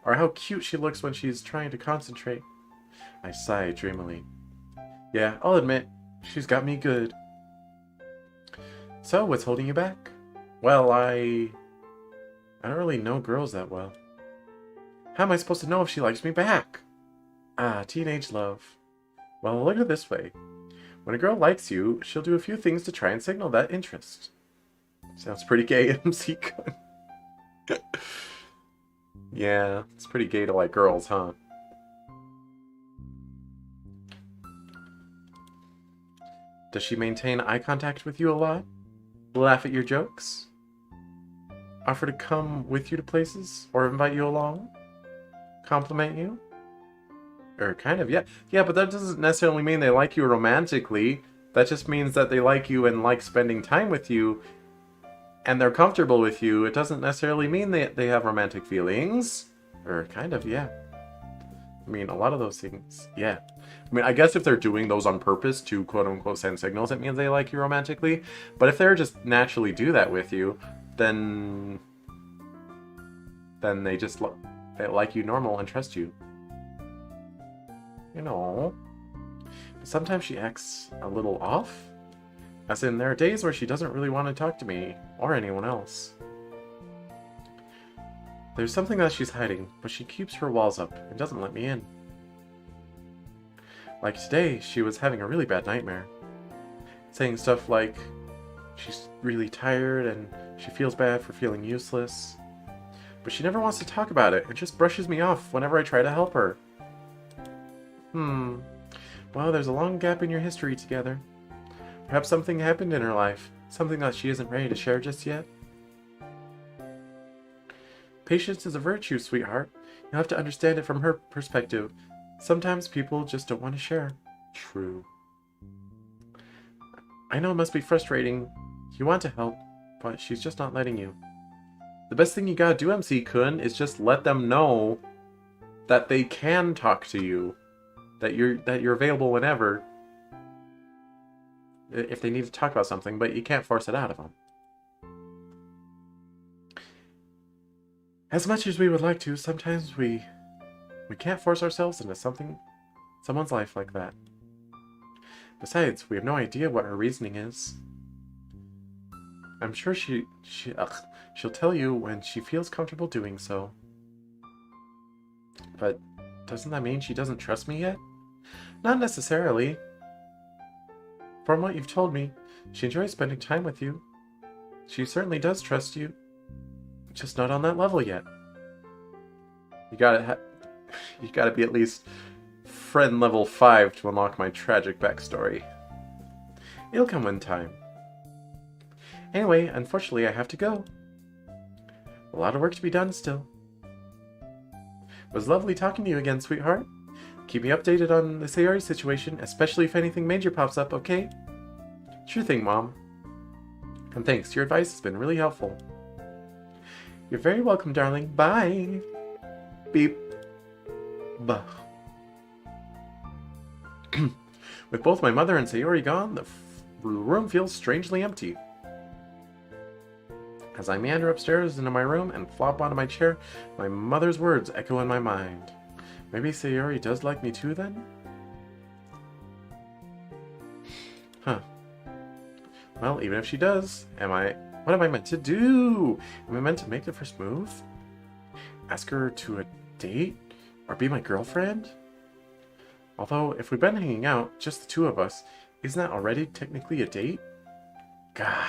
S1: Or how cute she looks when she's trying to concentrate. I sigh dreamily. Yeah, I'll admit, she's got me good. So, what's holding you back? Well, I don't really know girls that well. How am I supposed to know if she likes me back? Teenage love. Well, look at it this way. When a girl likes you, she'll do a few things to try and signal that interest. Sounds pretty gay, MC Kun. Yeah, it's pretty gay to like girls, huh? Does she maintain eye contact with you a lot? Laugh at your jokes? Offer to come with you to places? Or invite you along? Compliment you? Or kind of, yeah. Yeah, but that doesn't necessarily mean they like you romantically. That just means that they like you and like spending time with you. And they're comfortable with you. It doesn't necessarily mean they have romantic feelings. Or kind of, yeah. I mean, a lot of those things, yeah. I mean, I guess if they're doing those on purpose to quote-unquote send signals, it means they like you romantically. But if they're just naturally do that with you, then they just they like you normal and trust you. You know. But sometimes she acts a little off. As in, there are days where she doesn't really want to talk to me or anyone else. There's something that she's hiding, but she keeps her walls up and doesn't let me in. Like today, she was having a really bad nightmare. Saying stuff like she's really tired and she feels bad for feeling useless. But she never wants to talk about it and just brushes me off whenever I try to help her. Well, there's a long gap in your history together. Perhaps something happened in her life, something that she isn't ready to share just yet. Patience is a virtue, sweetheart. You'll have to understand it from her perspective. Sometimes people just don't want to share. True. I know it must be frustrating. You want to help, but she's just not letting you. The best thing you gotta do, MC-kun, is just let them know that they can talk to you. That you're available whenever. If they need to talk about something, but you can't force it out of them. As much as we would like to, sometimes we can't force ourselves into someone's life like that. Besides, we have no idea what her reasoning is. I'm sure she'll tell you when she feels comfortable doing so. But doesn't that mean she doesn't trust me yet? Not necessarily. From what you've told me, she enjoys spending time with you. She certainly does trust you. Just not on that level yet. You gotta be at least friend level 5 to unlock my tragic backstory. It'll come in time. Anyway, unfortunately I have to go. A lot of work to be done still. It was lovely talking to you again, sweetheart. Keep me updated on the Sayori situation, especially if anything major pops up, okay? Sure thing, Mom. And thanks, your advice has been really helpful. You're very welcome, darling. Bye. Beep. Bah. With both my mother and Sayori gone, the room feels strangely empty. As I meander upstairs into my room and flop onto my chair, my mother's words echo in my mind. Maybe Sayori does like me too, then? Huh. Well, even if she does, what am I meant to do? Am I meant to make the first move? Ask her to a date? Or be my girlfriend? Although, if we've been hanging out, just the two of us, isn't that already technically a date? Gah.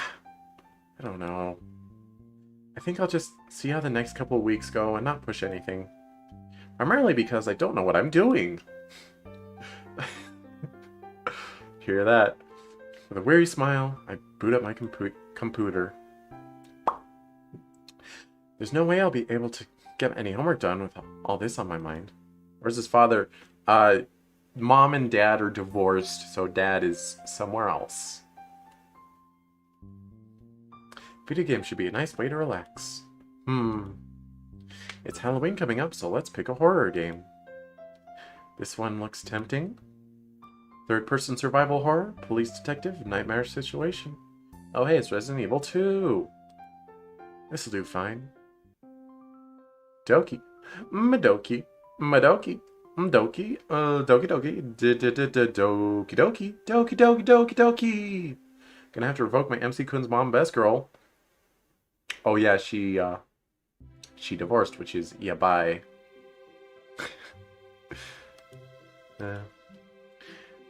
S1: I don't know. I think I'll just see how the next couple of weeks go and not push anything. Primarily because I don't know what I'm doing. Hear that? With a weary smile, I boot up my computer. There's no way I'll be able to get any homework done with all this on my mind. Where's his father? Mom and Dad are divorced, so Dad is somewhere else. Video games should be a nice way to relax. It's Halloween coming up, so let's pick a horror game. This one looks tempting. Third-person survival horror, police detective, nightmare situation. Oh hey, it's Resident Evil 2. This'll do fine. Doki. Madoki. Madoki. Doki. Doki doki. Doki doki. Doki doki doki doki. Gonna have to revoke my MC-kun's mom best girl. Oh yeah, she divorced, which is yeah, bye.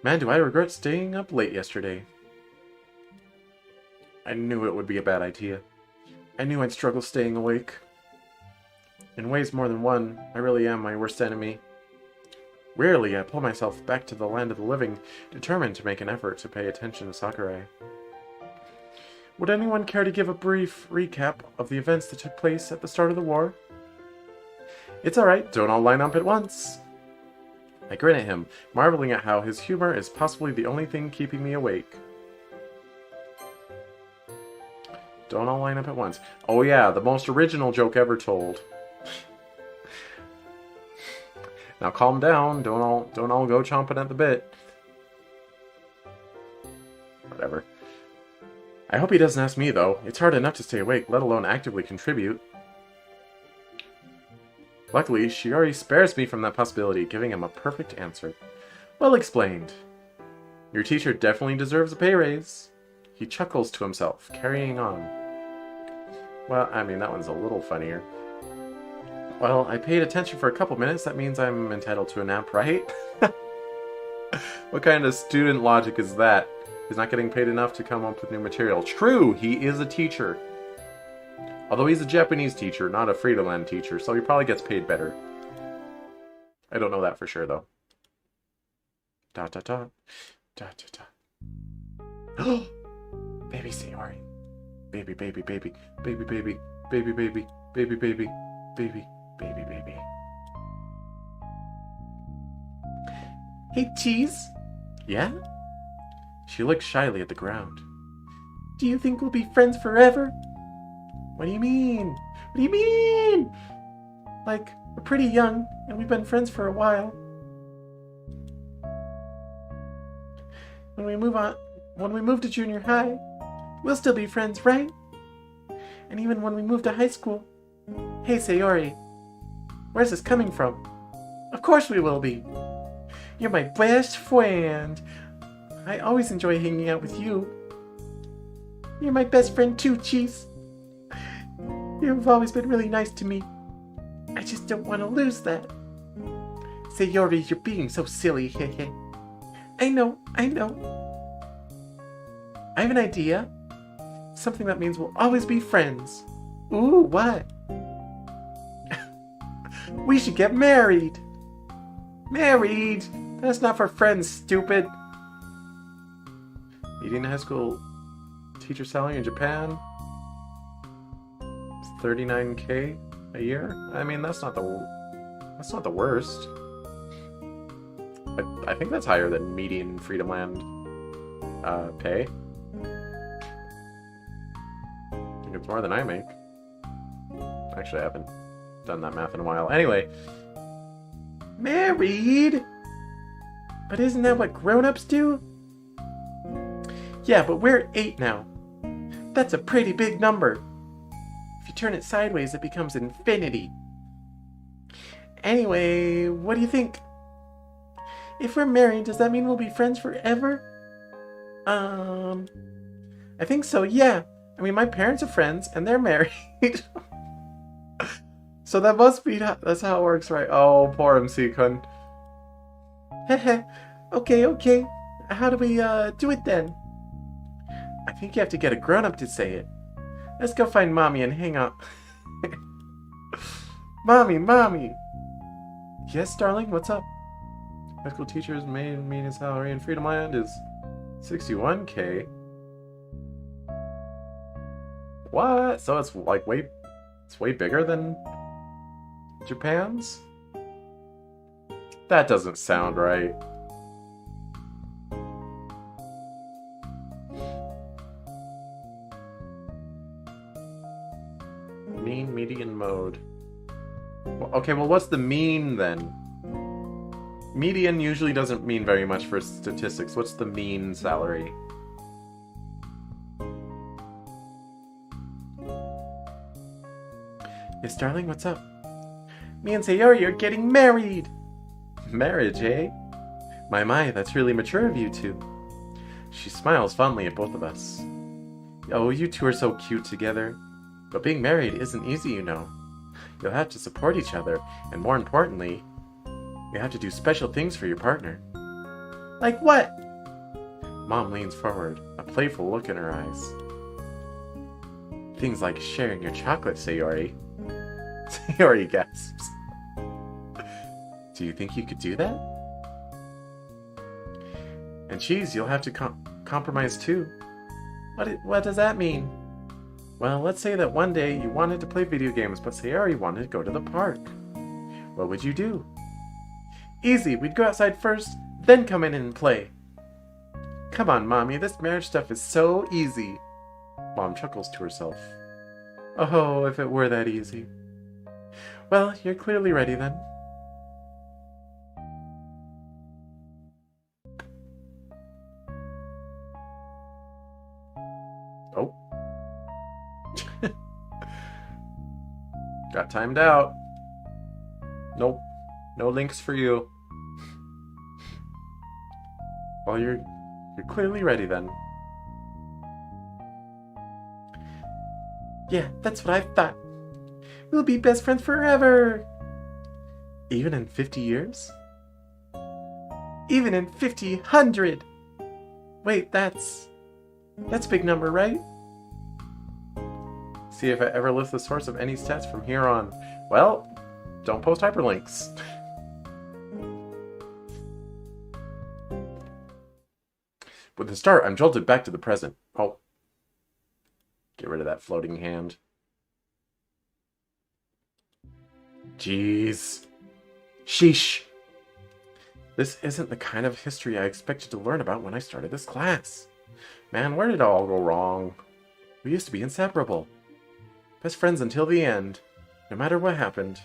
S1: Man, do I regret staying up late yesterday. I knew it would be a bad idea. I knew I'd struggle staying awake. In ways more than one, I really am my worst enemy. Wearily, I pull myself back to the land of the living, determined to make an effort to pay attention to Sakurai. Would anyone care to give a brief recap of the events that took place at the start of the war? It's alright, don't all line up at once. I grin at him, marveling at how his humor is possibly the only thing keeping me awake. Don't all line up at once. Oh yeah, the most original joke ever told. Now calm down, don't all go chomping at the bit. Whatever. I hope he doesn't ask me though. It's hard enough to stay awake, let alone actively contribute. Luckily, Shiori spares me from that possibility, giving him a perfect answer. Well explained. Your teacher definitely deserves a pay raise. He chuckles to himself, carrying on. Well, I mean, that one's a little funnier. Well, I paid attention for a couple minutes. That means I'm entitled to a nap, right? What kind of student logic is that? He's not getting paid enough to come up with new material. True, he is a teacher. Although he's a Japanese teacher, not a Friedaland teacher, so he probably gets paid better. I don't know that for sure, though. Dot dot dot. Dot dot dot. Baby Sayori. Baby, baby, baby. Baby, baby. Baby, baby. Baby, baby. Baby, baby, baby. Hey, Cheese. Yeah? She looks shyly at the ground. Do you think we'll be friends forever? What do you mean? What do you mean? Like, we're pretty young, and we've been friends for a while. When we move to junior high, we'll still be friends, right? And even when we move to high school. Hey, Sayori. Where's this coming from? Of course we will be. You're my best friend. I always enjoy hanging out with you. You're my best friend too, Cheese. You've always been really nice to me. I just don't want to lose that. Sayori, you're being so silly, hehe. I know. I have an idea. Something that means we'll always be friends. Ooh, what? We should get married. Married? That's not for friends, stupid. Median high school teacher salary in Japan? It's $39K a year? I mean, that's not the worst. I think that's higher than median Freedomland pay. I think it's more than I make. Actually, I haven't done that math in a while. Anyway. Married? But isn't that what grown-ups do? Yeah, but we're 8 now. That's a pretty big number. If you turn it sideways, it becomes infinity. Anyway, what do you think? If we're married, does that mean we'll be friends forever? I think so, yeah. I mean, my parents are friends, and they're married. So that must be, that's how it works, right? Oh, poor MC-kun. Heh. Okay. How do we, do it then? I think you have to get a grown-up to say it. Let's go find Mommy and hang up. Mommy! Yes, darling, what's up? High school teacher's median salary in Freedomland is $61K. What? So it's like way bigger than Japan's? That doesn't sound right. Mean median mode. Okay, well, what's the mean then? Median usually doesn't mean very much for statistics. What's the mean salary? Yes, darling, what's up? Me and Sayori are getting married! Marriage, eh? My, that's really mature of you two. She smiles fondly at both of us. Oh, you two are so cute together. But being married isn't easy, you know. You'll have to support each other, and more importantly, you have to do special things for your partner. Like what? Mom leans forward, a playful look in her eyes. Things like sharing your chocolate, Sayori. Sayori gasps. Do you think you could do that? And cheese, you'll have to compromise too. What does that mean? Well, let's say that one day you wanted to play video games, but Sayori wanted to go to the park. What would you do? Easy, we'd go outside first, then come in and play. Come on, Mommy, this marriage stuff is so easy. Mom chuckles to herself. Oh, if it were that easy. Well, you're clearly ready then. Oh. Got timed out. Nope. No links for you. Well, you're clearly ready then. Yeah, that's what I thought. We'll be best friends forever. Even in 50 years? Even in 100. Wait, that's a big number, right? See if I ever list the source of any stats from here on. Well, don't post hyperlinks. With the start, I'm jolted back to the present. Oh. Get rid of that floating hand. Jeez. Sheesh. This isn't the kind of history I expected to learn about when I started this class. Man, where did it all go wrong? We used to be inseparable. Best friends until the end, no matter what happened.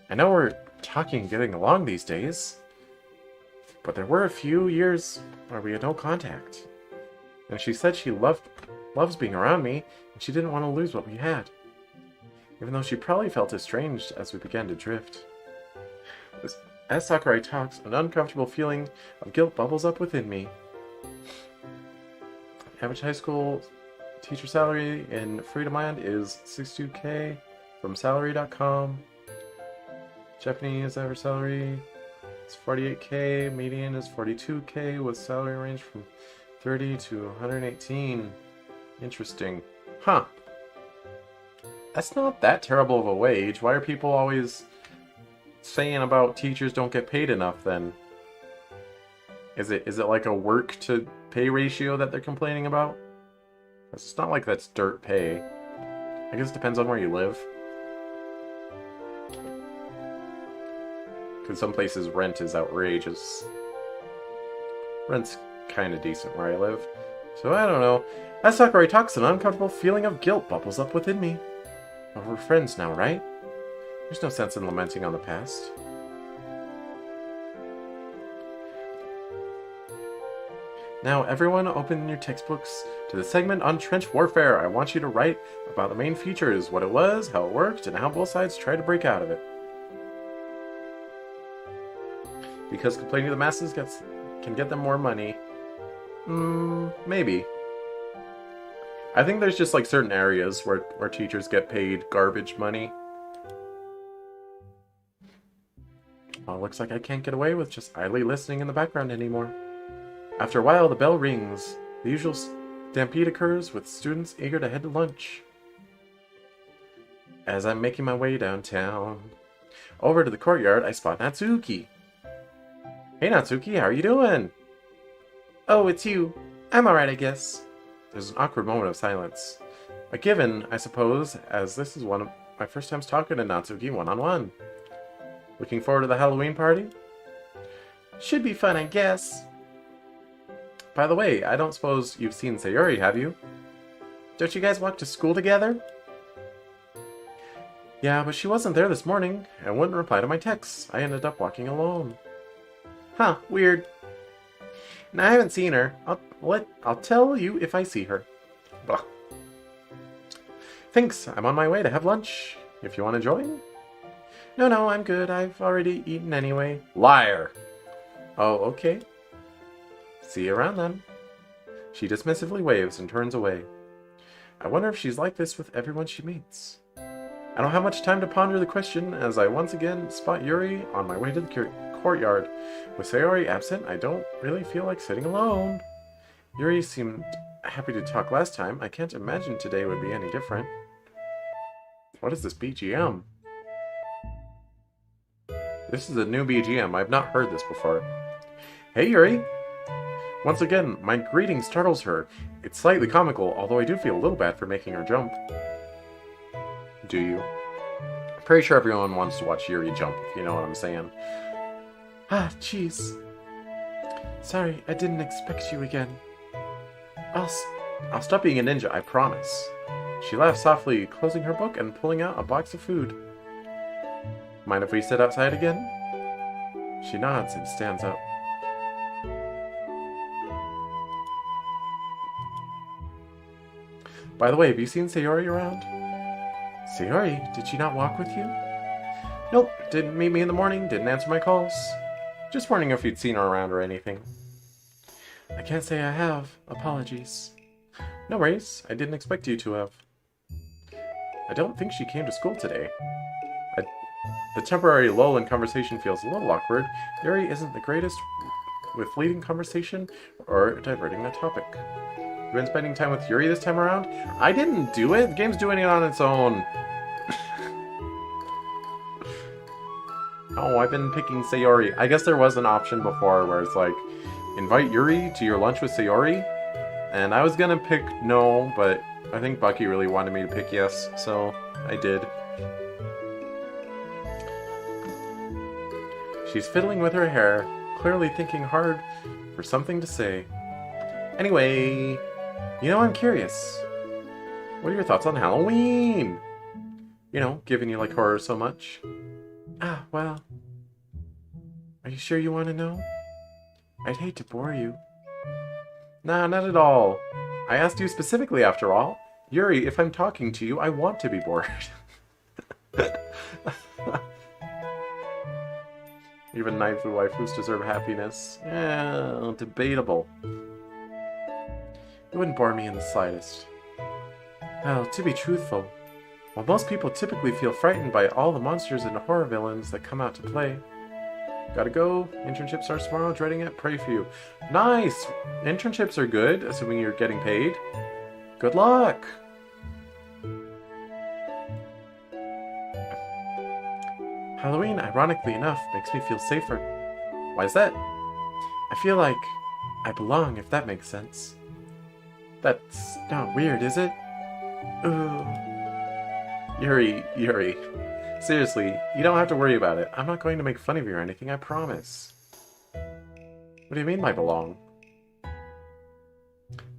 S1: I know we're talking and getting along these days, but there were a few years where we had no contact. And she said she loves being around me, and she didn't want to lose what we had. Even though she probably felt estranged as we began to drift. As Sakurai talks, an uncomfortable feeling of guilt bubbles up within me. Average high school teacher salary in Freedom Land is $62K from salary.com. Japanese average salary is $48K. Median is $42K with salary range from $30 to $118. Interesting. Huh. That's not that terrible of a wage. Why are people always saying about teachers don't get paid enough then? Is it like a work to pay ratio that they're complaining about? It's not like that's dirt pay. I guess it depends on where you live. Because some places rent is outrageous. Rent's kind of decent where I live. So I don't know. As Sakurai talks, an uncomfortable feeling of guilt bubbles up within me. But we're friends now, right? There's no sense in lamenting on the past. Now, everyone open your textbooks to the segment on trench warfare. I want you to write about the main features, what it was, how it worked, and how both sides tried to break out of it. Because complaining to the masses can get them more money. Maybe. I think there's just like certain areas where teachers get paid garbage money. Well, looks like I can't get away with just idly listening in the background anymore. After a while, the bell rings. The usual stampede occurs with students eager to head to lunch. As I'm making my way downtown, over to the courtyard, I spot Natsuki. Hey Natsuki, how are you doing? Oh, it's you. I'm alright, I guess. There's an awkward moment of silence. A given, I suppose, as this is one of my first times talking to Natsuki one-on-one. Looking forward to the Halloween party? Should be fun, I guess. By the way, I don't suppose you've seen Sayori, have you? Don't you guys walk to school together? Yeah, but she wasn't there this morning, and wouldn't reply to my texts. I ended up walking alone. Huh, weird. And I haven't seen her. I'll tell you if I see her. Blah. Thanks, I'm on my way to have lunch. If you want to join? No, I'm good. I've already eaten anyway. Liar! Oh, okay. See you around then. She dismissively waves and turns away. I wonder if she's like this with everyone she meets. I don't have much time to ponder the question as I once again spot Yuri on my way to the courtyard. With Sayori absent, I don't really feel like sitting alone. Yuri seemed happy to talk last time. I can't imagine today would be any different. What is this BGM? This is a new BGM. I've not heard this before. Hey, Yuri. Once again, my greeting startles her. It's slightly comical, although I do feel a little bad for making her jump. Do you? Pretty sure everyone wants to watch Yuri jump, if you know what I'm saying. Ah, jeez. Sorry, I didn't expect you again. I'll stop being a ninja, I promise. She laughs softly, closing her book and pulling out a box of food. Mind if we sit outside again? She nods and stands up. By the way, have you seen Sayori around? Sayori? Did she not walk with you? Nope, didn't meet me in the morning, didn't answer my calls. Just wondering if you'd seen her around or anything. I can't say I have. Apologies. No worries, I didn't expect you to have. I don't think she came to school today. The temporary lull in conversation feels a little awkward. Yuri isn't the greatest with leading conversation or diverting the topic. You've been spending time with Yuri this time around? I didn't do it. The game's doing it on its own. Oh, I've been picking Sayori. I guess there was an option before where it's like, invite Yuri to your lunch with Sayori. And I was gonna pick no, but I think Bucky really wanted me to pick yes, so I did. She's fiddling with her hair, clearly thinking hard for something to say. Anyway, I'm curious. What are your thoughts on Halloween? Given you like horror so much. Ah, well. Are you sure you want to know? I'd hate to bore you. Nah, not at all. I asked you specifically after all. Yuri, if I'm talking to you, I want to be bored. Even knife waifus deserve happiness. Debatable. It wouldn't bore me in the slightest. Well, to be truthful, while most people typically feel frightened by all the monsters and horror villains that come out to play. Gotta go. Internship starts tomorrow. Dreading it. Pray for you. Nice! Internships are good, assuming you're getting paid. Good luck! Halloween, ironically enough, makes me feel safer. Why is that? I feel like I belong, if that makes sense. That's not weird, is it? Ooh. Yuri. Seriously, you don't have to worry about it. I'm not going to make fun of you or anything, I promise. What do you mean by belong?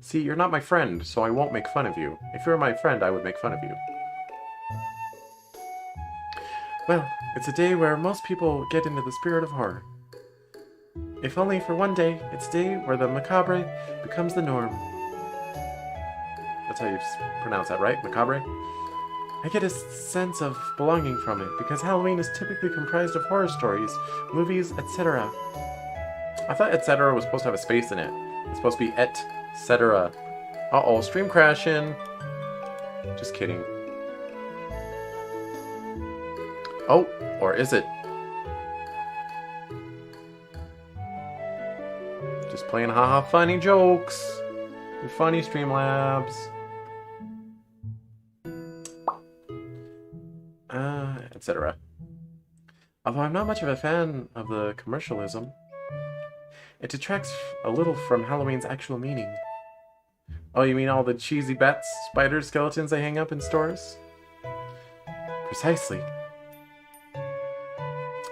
S1: See, you're not my friend, so I won't make fun of you. If you were my friend, I would make fun of you. Well, it's a day where most people get into the spirit of horror. If only for one day, it's a day where the macabre becomes the norm. That's how you pronounce that, right? Macabre? I get a sense of belonging from it, because Halloween is typically comprised of horror stories, movies, etc. I thought etc. was supposed to have a space in it. It's supposed to be etc. Uh-oh, stream crashing. Just kidding. Oh, or is it? Just playing haha funny jokes. You're funny, Streamlabs. Etc. Although I'm not much of a fan of the commercialism, it detracts a little from Halloween's actual meaning. Oh, you mean all the cheesy bats, spiders, skeletons they hang up in stores? Precisely.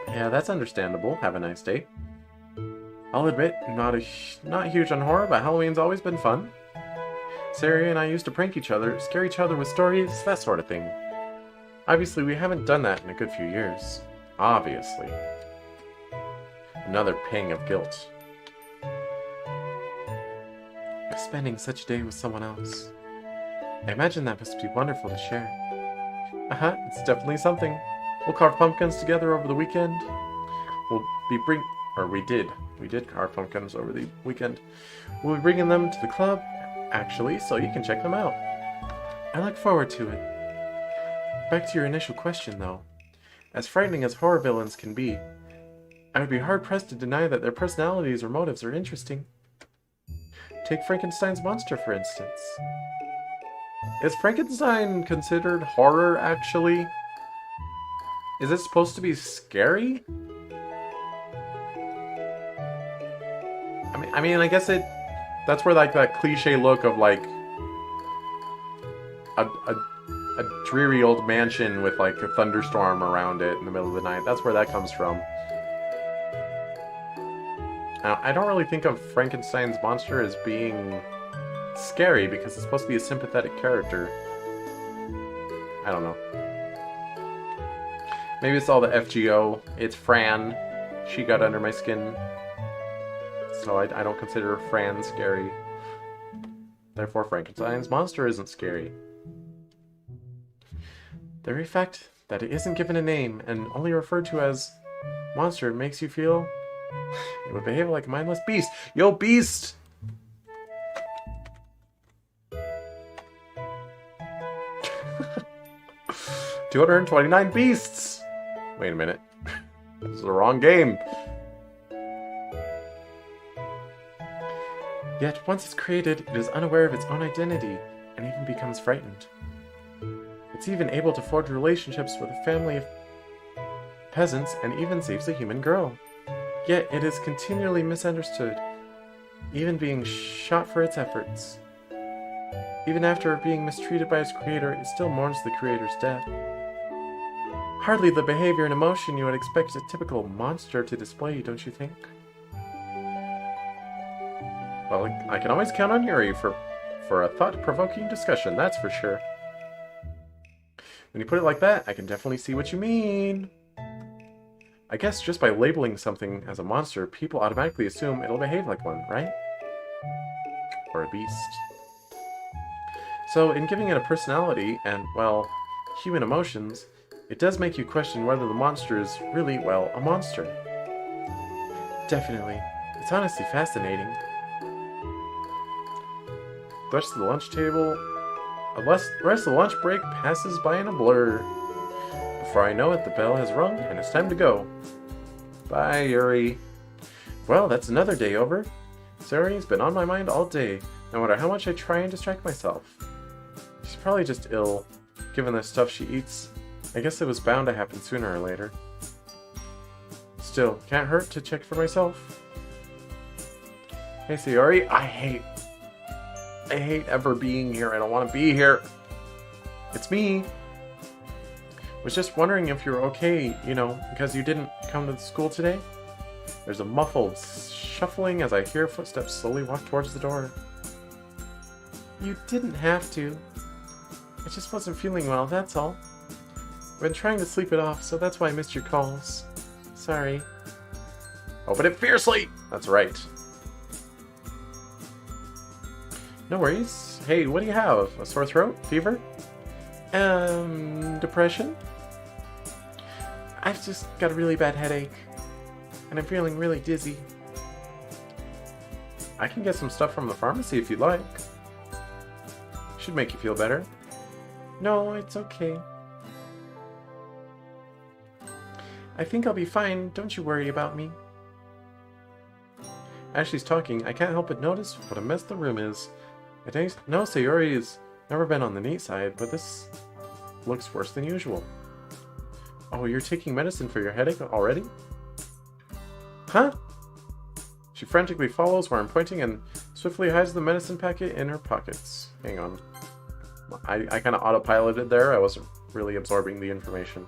S1: Yeah, that's understandable. Have a nice day. I'll admit, not huge on horror, but Halloween's always been fun. Sari and I used to prank each other, scare each other with stories, that sort of thing. Obviously, we haven't done that in a good few years. Obviously. Another pang of guilt. Spending such a day with someone else. I imagine that must be wonderful to share. It's definitely something. We'll carve pumpkins together over the weekend. We did carve pumpkins over the weekend. We'll be bringing them to the club, actually, so you can check them out. I look forward to it. Back to your initial question, though. As frightening as horror villains can be, I would be hard-pressed to deny that their personalities or motives are interesting. Take Frankenstein's monster, for instance. Is Frankenstein considered horror, actually? Is it supposed to be scary? I mean, I guess That's where like that cliche look of like a dreary old mansion with like a thunderstorm around it in the middle of the night. That's where that comes from. Now, I don't really think of Frankenstein's monster as being scary because it's supposed to be a sympathetic character. I don't know. Maybe it's all the FGO. It's Fran. She got under my skin. So I don't consider Fran scary. Therefore, Frankenstein's monster isn't scary. The very fact that it isn't given a name and only referred to as monster makes you feel it would behave like a mindless beast. Yo, beast! $229 beasts! Wait a minute. This is the wrong game. Yet, once it's created, it is unaware of its own identity and even becomes frightened. It's even able to forge relationships with a family of peasants and even saves a human girl. Yet, it is continually misunderstood, even being shot for its efforts. Even after being mistreated by its creator, it still mourns the creator's death. Hardly the behavior and emotion you would expect a typical monster to display, don't you think? Well, I can always count on Yuri for a thought-provoking discussion, that's for sure. When you put it like that, I can definitely see what you mean. I guess just by labeling something as a monster, people automatically assume it'll behave like one, right? Or a beast. So, in giving it a personality and, well, human emotions, it does make you question whether the monster is really, well, a monster. Definitely. It's honestly fascinating. The rest of the lunch table... The rest of the lunch break passes by in a blur. Before I know it, the bell has rung, and it's time to go. Bye, Yuri. Well, that's another day over. Sayori's been on my mind all day, no matter how much I try and distract myself. She's probably just ill, given the stuff she eats. I guess it was bound to happen sooner or later. Still, can't hurt to check for myself. Hey, Sayori, I hate ever being here. I don't want to be here. It's me. Was just wondering if you're okay, you know, because you didn't come to school today. There's a muffled shuffling as I hear footsteps slowly walk towards the door. You didn't have to. I just wasn't feeling well, that's all. I've been trying to sleep it off, so that's why I missed your calls. Sorry. Open it fiercely! That's right. No worries. Hey, what do you have? A sore throat? Fever? Depression? I've just got a really bad headache. And I'm feeling really dizzy. I can get some stuff from the pharmacy if you'd like. Should make you feel better. No, it's okay. I think I'll be fine. Don't you worry about me. As she's talking, I can't help but notice what a mess the room is. I know Sayori's never been on the neat side, but this looks worse than usual. Oh, you're taking medicine for your headache already? Huh? She frantically follows where I'm pointing and swiftly hides the medicine packet in her pockets. Hang on. I kind of autopiloted there. I wasn't really absorbing the information.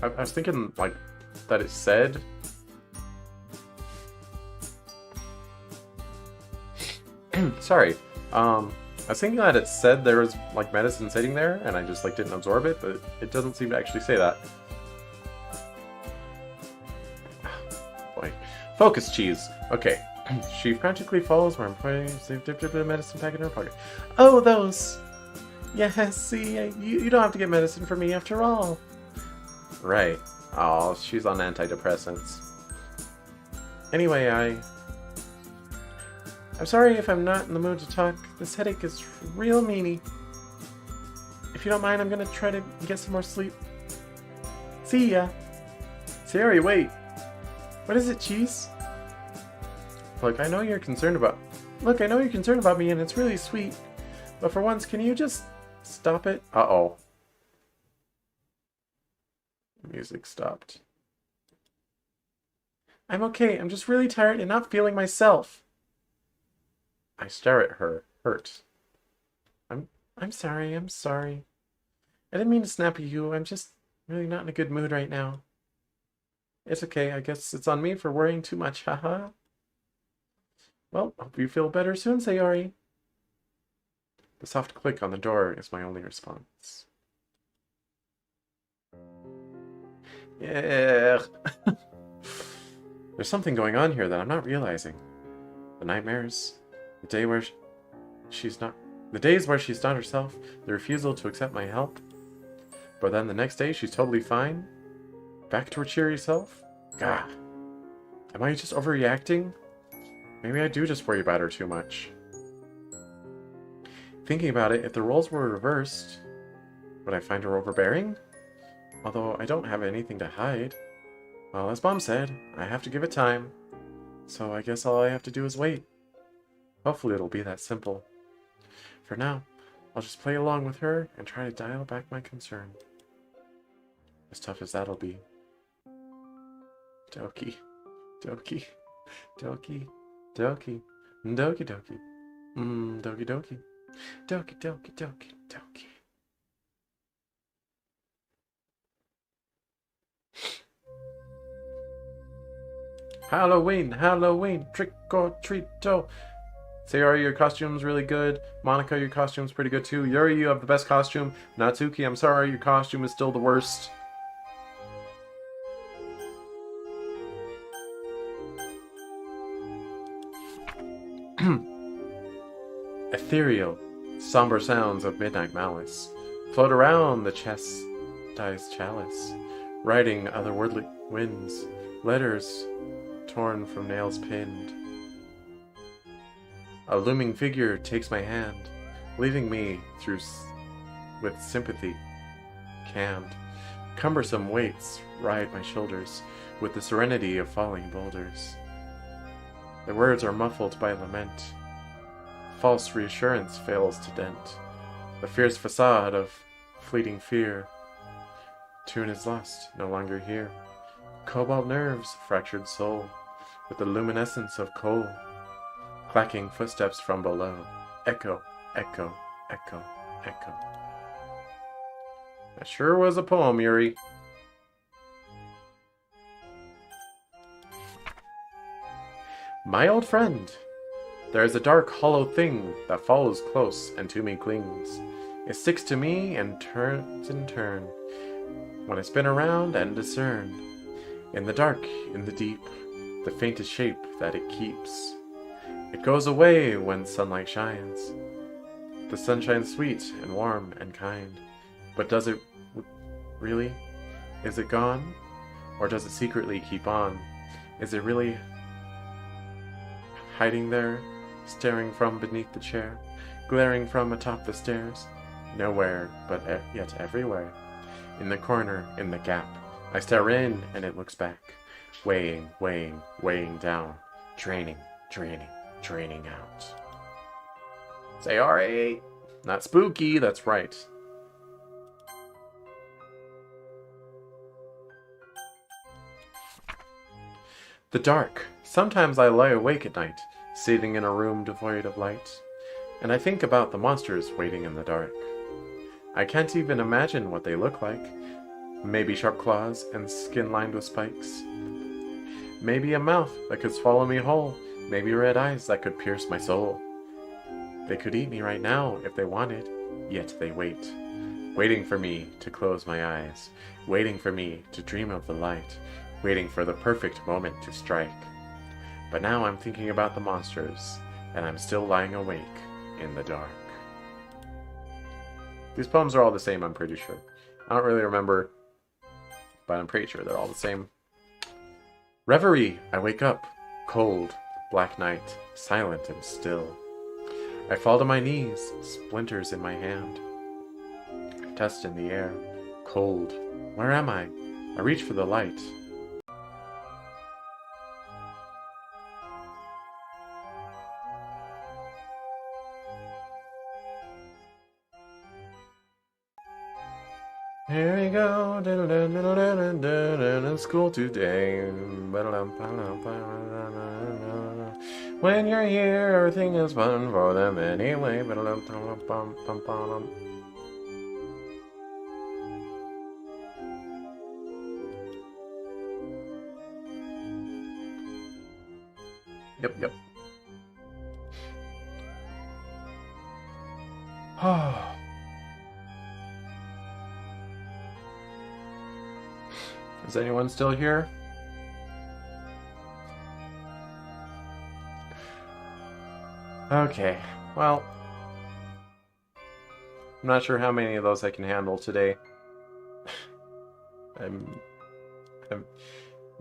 S1: I was thinking, like, that it said... Sorry. I was thinking that it said there was, like, medicine sitting there, and I just, like, didn't absorb it, but it doesn't seem to actually say that. Boy. Focus, cheese. Okay. She frantically follows where I'm pointing. They've dipped a bit of medicine packet in her pocket. Oh, those! Yes, see, you don't have to get medicine for me after all. Right. Oh, she's on antidepressants. Anyway, I'm sorry if I'm not in the mood to talk. This headache is real meanie. If you don't mind, I'm gonna try to get some more sleep. See ya. Sayori, wait. What is it, Cheese? Look, I know you're concerned about me, and it's really sweet. But for once, can you just stop it? Uh-oh. Music stopped. I'm okay. I'm just really tired and not feeling myself. I stare at her, hurt. I'm sorry. I'm sorry. I didn't mean to snap at you. I'm just really not in a good mood right now. It's okay. I guess it's on me for worrying too much. Haha. Well, hope you feel better soon, Sayori. The soft click on the door is my only response. Yeah. There's something going on here that I'm not realizing. The nightmares, the day where she's not, the days where she's not herself, the refusal to accept my help. But then the next day she's totally fine, back to her cheery self. Gah. Am I just overreacting? Maybe I do just worry about her too much. Thinking about it, if the roles were reversed, would I find her overbearing? Although I don't have anything to hide. Well, as Mom said, I have to give it time. So I guess all I have to do is wait. Hopefully it'll be that simple. For now, I'll just play along with her and try to dial back my concern. As tough as that'll be. Doki. Doki. Doki. Doki. Doki doki. Doki doki. Doki doki doki doki. Halloween, Halloween, trick or treat-o. Sayori, your costume's really good. Monica, your costume's pretty good too. Yuri, you have the best costume. Natsuki, I'm sorry, your costume is still the worst. Ethereal, somber sounds of midnight malice float around the chastised chalice, writing otherworldly winds, letters torn from nails pinned. A looming figure takes my hand, leaving me through with sympathy canned. Cumbersome weights ride my shoulders with the serenity of falling boulders. The words are muffled by lament. False reassurance fails to dent the fierce facade of fleeting fear. Tune is lost, no longer here. Cobalt nerves, fractured soul, with the luminescence of coal. Clacking footsteps from below. Echo, echo, echo, echo. That sure was a poem, Yuri. My old friend. There is a dark, hollow thing that follows close and to me clings. It sticks to me and turns in turn, when I spin around and discern, in the dark, in the deep, the faintest shape that it keeps. It goes away when sunlight shines. The sunshine's sweet and warm and kind. But does it really? Is it gone? Or does it secretly keep on? Is it really hiding there? Staring from beneath the chair, glaring from atop the stairs, nowhere but yet everywhere. In the corner, in the gap, I stare in and it looks back, weighing, weighing, weighing down, draining, draining, draining out. Sayori! Not spooky, that's right. The dark. Sometimes I lie awake at night, sitting in a room devoid of light, and I think about the monsters waiting in the dark. I can't even imagine what they look like. Maybe sharp claws and skin lined with spikes. Maybe a mouth that could swallow me whole. Maybe red eyes that could pierce my soul. They could eat me right now if they wanted, yet they wait. Waiting for me to close my eyes. Waiting for me to dream of the light. Waiting for the perfect moment to strike. But now I'm thinking about the monsters, and I'm still lying awake in the dark. These poems are all the same, I'm pretty sure. I don't really remember, but I'm pretty sure they're all the same. Reverie! I wake up. Cold, black night, silent and still. I fall to my knees, splinters in my hand. Dust in the air. Cold. Where am I? I reach for the light. Here we go. School today. When you're here, everything is fun for them anyway. Yep. Is anyone still here? Okay, well, I'm not sure how many of those I can handle today. I'm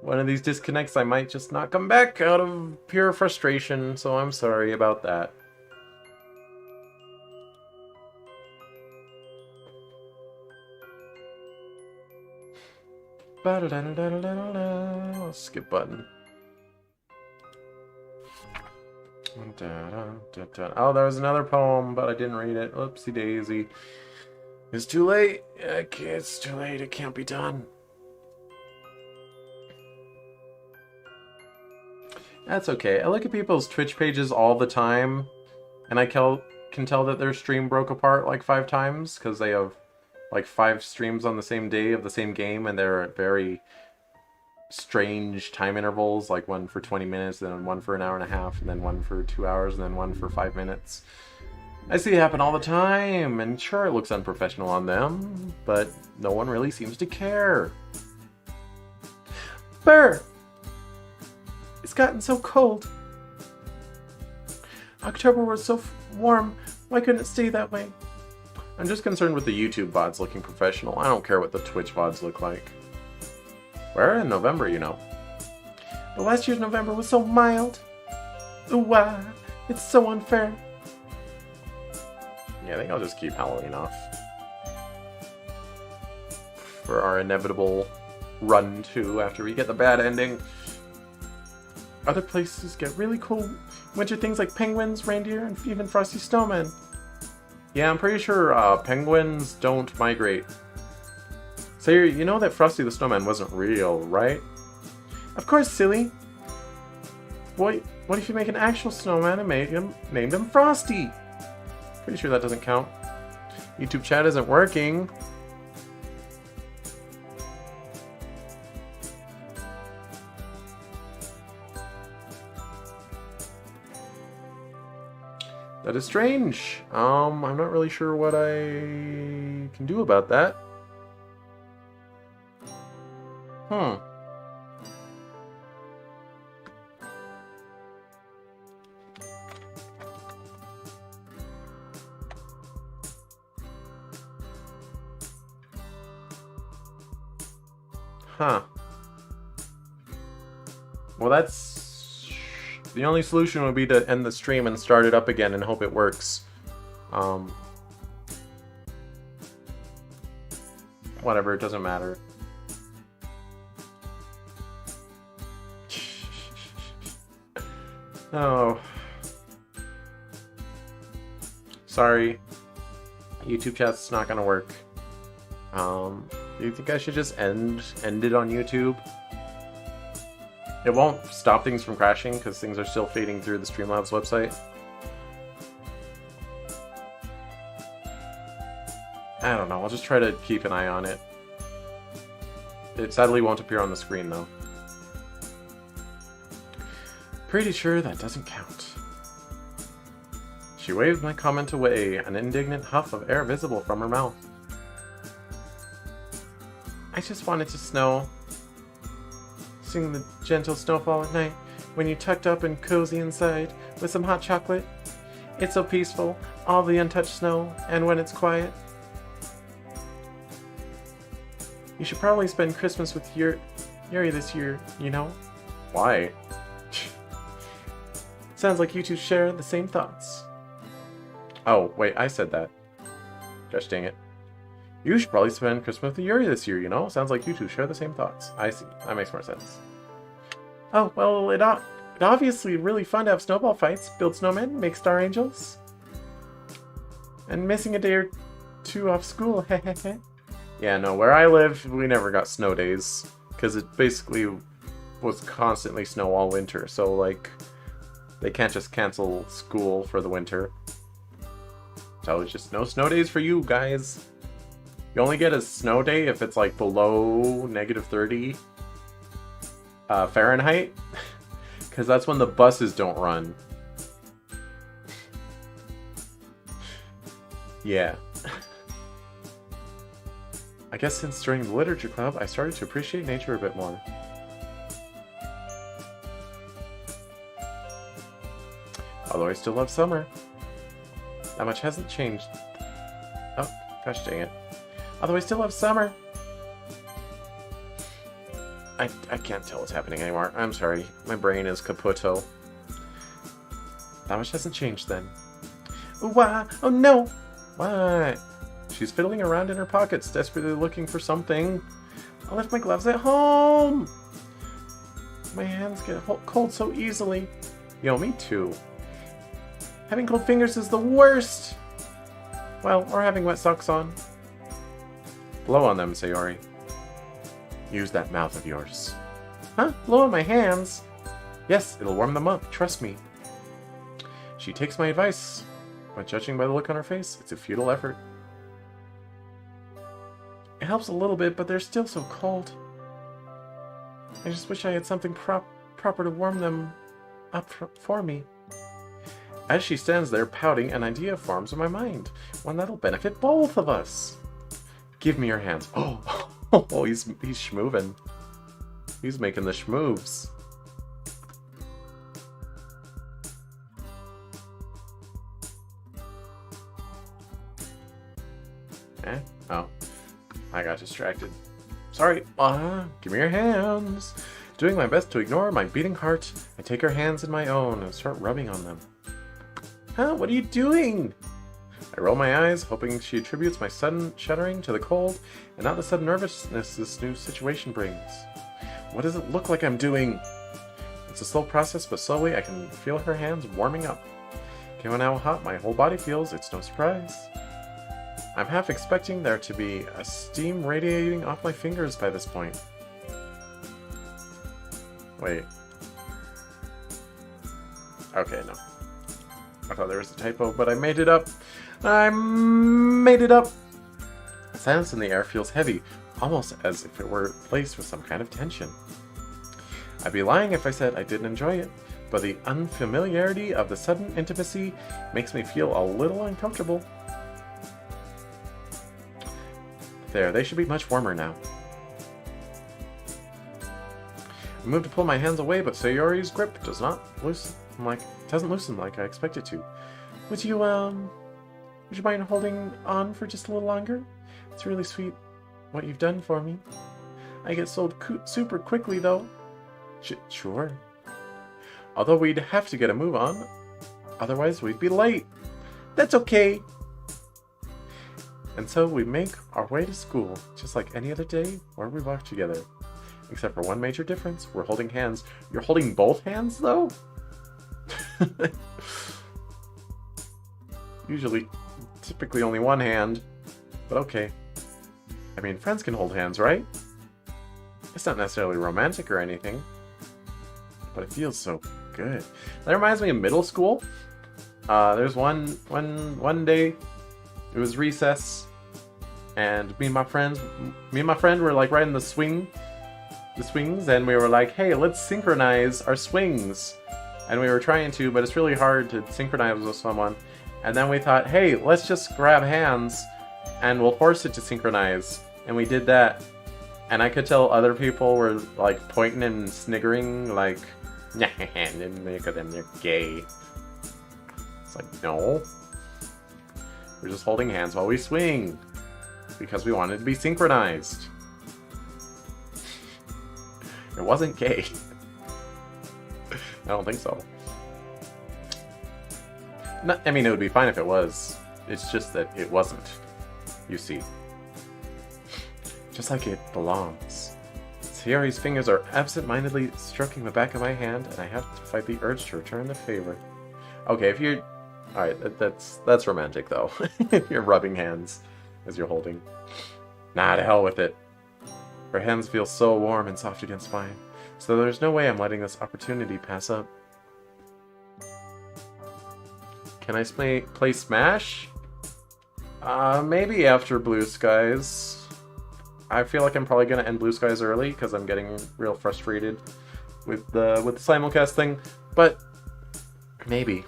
S1: one of these disconnects, I might just not come back out of pure frustration, so I'm sorry about that. Skip button. Oh, there was another poem, but I didn't read it. Oopsie daisy. It's too late. Okay, it's too late. It can't be done. That's okay. I look at people's Twitch pages all the time, and I can tell that their stream broke apart like 5 times, because they have like 5 streams on the same day of the same game, and they're at very strange time intervals, like one for 20 minutes, then one for an hour and a half, and then one for 2 hours, and then one for 5 minutes. I see it happen all the time, and sure, it looks unprofessional on them, but no one really seems to care. Burr! It's gotten so cold. October was so warm, why couldn't it stay that way? I'm just concerned with the YouTube VODs looking professional. I don't care what the Twitch VODs look like. We're in November, you know. But last year's November was so mild. Ooh, why? It's so unfair. Yeah, I think I'll just keep Halloween off. For our inevitable run to after we get the bad ending. Other places get really cool winter things like penguins, reindeer, and even frosty snowmen. Yeah, I'm pretty sure penguins don't migrate. So you know that Frosty the Snowman wasn't real, right? Of course, silly. What if you make an actual snowman and named him Frosty? Pretty sure that doesn't count. YouTube chat isn't working. That is strange. I'm not really sure what I can do about that. Well, that's... The only solution would be to end the stream and start it up again and hope it works. Whatever, it doesn't matter. Oh. Sorry. YouTube chat's not gonna work. Do you think I should just end it on YouTube? It won't stop things from crashing because things are still feeding through the Streamlabs website. I don't know, I'll just try to keep an eye on it. It sadly won't appear on the screen though. Pretty sure that doesn't count. She waved my comment away, an indignant huff of air visible from her mouth. I just wanted to snow. Sing the gentle snowfall at night, when you're tucked up and cozy inside, with some hot chocolate. It's so peaceful, all the untouched snow, and when it's quiet. You should probably spend Christmas with Yuri this year, you know? Why? Sounds like you two share the same thoughts. Oh, wait, I said that. Gosh dang it. You should probably spend Christmas with Yuri this year, you know? Sounds like you two share the same thoughts. I see. That makes more sense. Oh, well, it obviously really fun to have snowball fights, build snowmen, make star angels. And missing a day or two off school, hehehe. Yeah, no, where I live, we never got snow days. Because it basically was constantly snow all winter. So, like, they can't just cancel school for the winter. So it's just no snow days for you guys. You only get a snow day if it's, like, below -30 Fahrenheit. Because that's when the buses don't run. Yeah. I guess since joining the literature club, I started to appreciate nature a bit more. Although I still love summer. That much hasn't changed. Oh, gosh dang it. Although I still love summer. I can't tell what's happening anymore. I'm sorry. My brain is caputo. That much hasn't changed then. Why? Oh no! What? She's fiddling around in her pockets, desperately looking for something. I left my gloves at home! My hands get cold so easily. Yo, me too. Having cold fingers is the worst! Well, or having wet socks on. Blow on them, Sayori. Use that mouth of yours. Huh? Blow on my hands? Yes, it'll warm them up, trust me. She takes my advice, but judging by the look on her face, it's a futile effort. It helps a little bit, but they're still so cold. I just wish I had something proper to warm them up for me. As she stands there pouting, an idea forms in my mind. One that'll benefit both of us. Give me your hands. Oh, he's schmoovin'. He's making the schmoves. Eh? Oh. I got distracted. Sorry. Give me your hands. Doing my best to ignore my beating heart, I take her hands in my own and start rubbing on them. Huh? What are you doing? I roll my eyes, hoping she attributes my sudden shuddering to the cold and not the sudden nervousness this new situation brings. What does it look like I'm doing? It's a slow process, but slowly I can feel her hands warming up. Given how hot my whole body feels, it's no surprise. I'm half expecting there to be a steam radiating off my fingers by this point. Wait. Okay, no. I thought there was a typo, but I made it up. I made it up! The silence in the air feels heavy, almost as if it were laced with some kind of tension. I'd be lying if I said I didn't enjoy it, but the unfamiliarity of the sudden intimacy makes me feel a little uncomfortable. There, they should be much warmer now. I move to pull my hands away, but Sayori's grip doesn't loosen like I expect it to. Would you mind holding on for just a little longer? It's really sweet what you've done for me. I get sold super quickly, though. Sure. Although we'd have to get a move on, otherwise we'd be late. That's okay. And so we make our way to school, just like any other day where we walk together. Except for one major difference, we're holding hands. You're holding both hands, though? Typically only one hand, but okay. I mean, friends can hold hands, right? It's not necessarily romantic or anything, but it feels so good. That reminds me of middle school. There's one day, it was recess, and me and my friend were like right in the swings, and we were like, hey, let's synchronize our swings. And we were trying to, but it's really hard to synchronize with someone. And then we thought, hey, let's just grab hands and we'll force it to synchronize. And we did that. And I could tell other people were like pointing and sniggering, like, nah, look at them, they're gay. It's like, no. We're just holding hands while we swing. Because we wanted to be synchronized. It wasn't gay. I don't think so. I mean, it would be fine if it was. It's just that it wasn't. You see. Just like it belongs. Sayori's fingers are absent-mindedly stroking the back of my hand, and I have to fight the urge to return the favor. Okay, if you're... Alright, that's romantic, though. If you're rubbing hands as you're holding. Nah, to hell with it. Her hands feel so warm and soft against mine, so there's no way I'm letting this opportunity pass up. Can I play Smash? Maybe after Blue Skies. I feel like I'm probably gonna end Blue Skies early because I'm getting real frustrated with the simulcast thing, but maybe.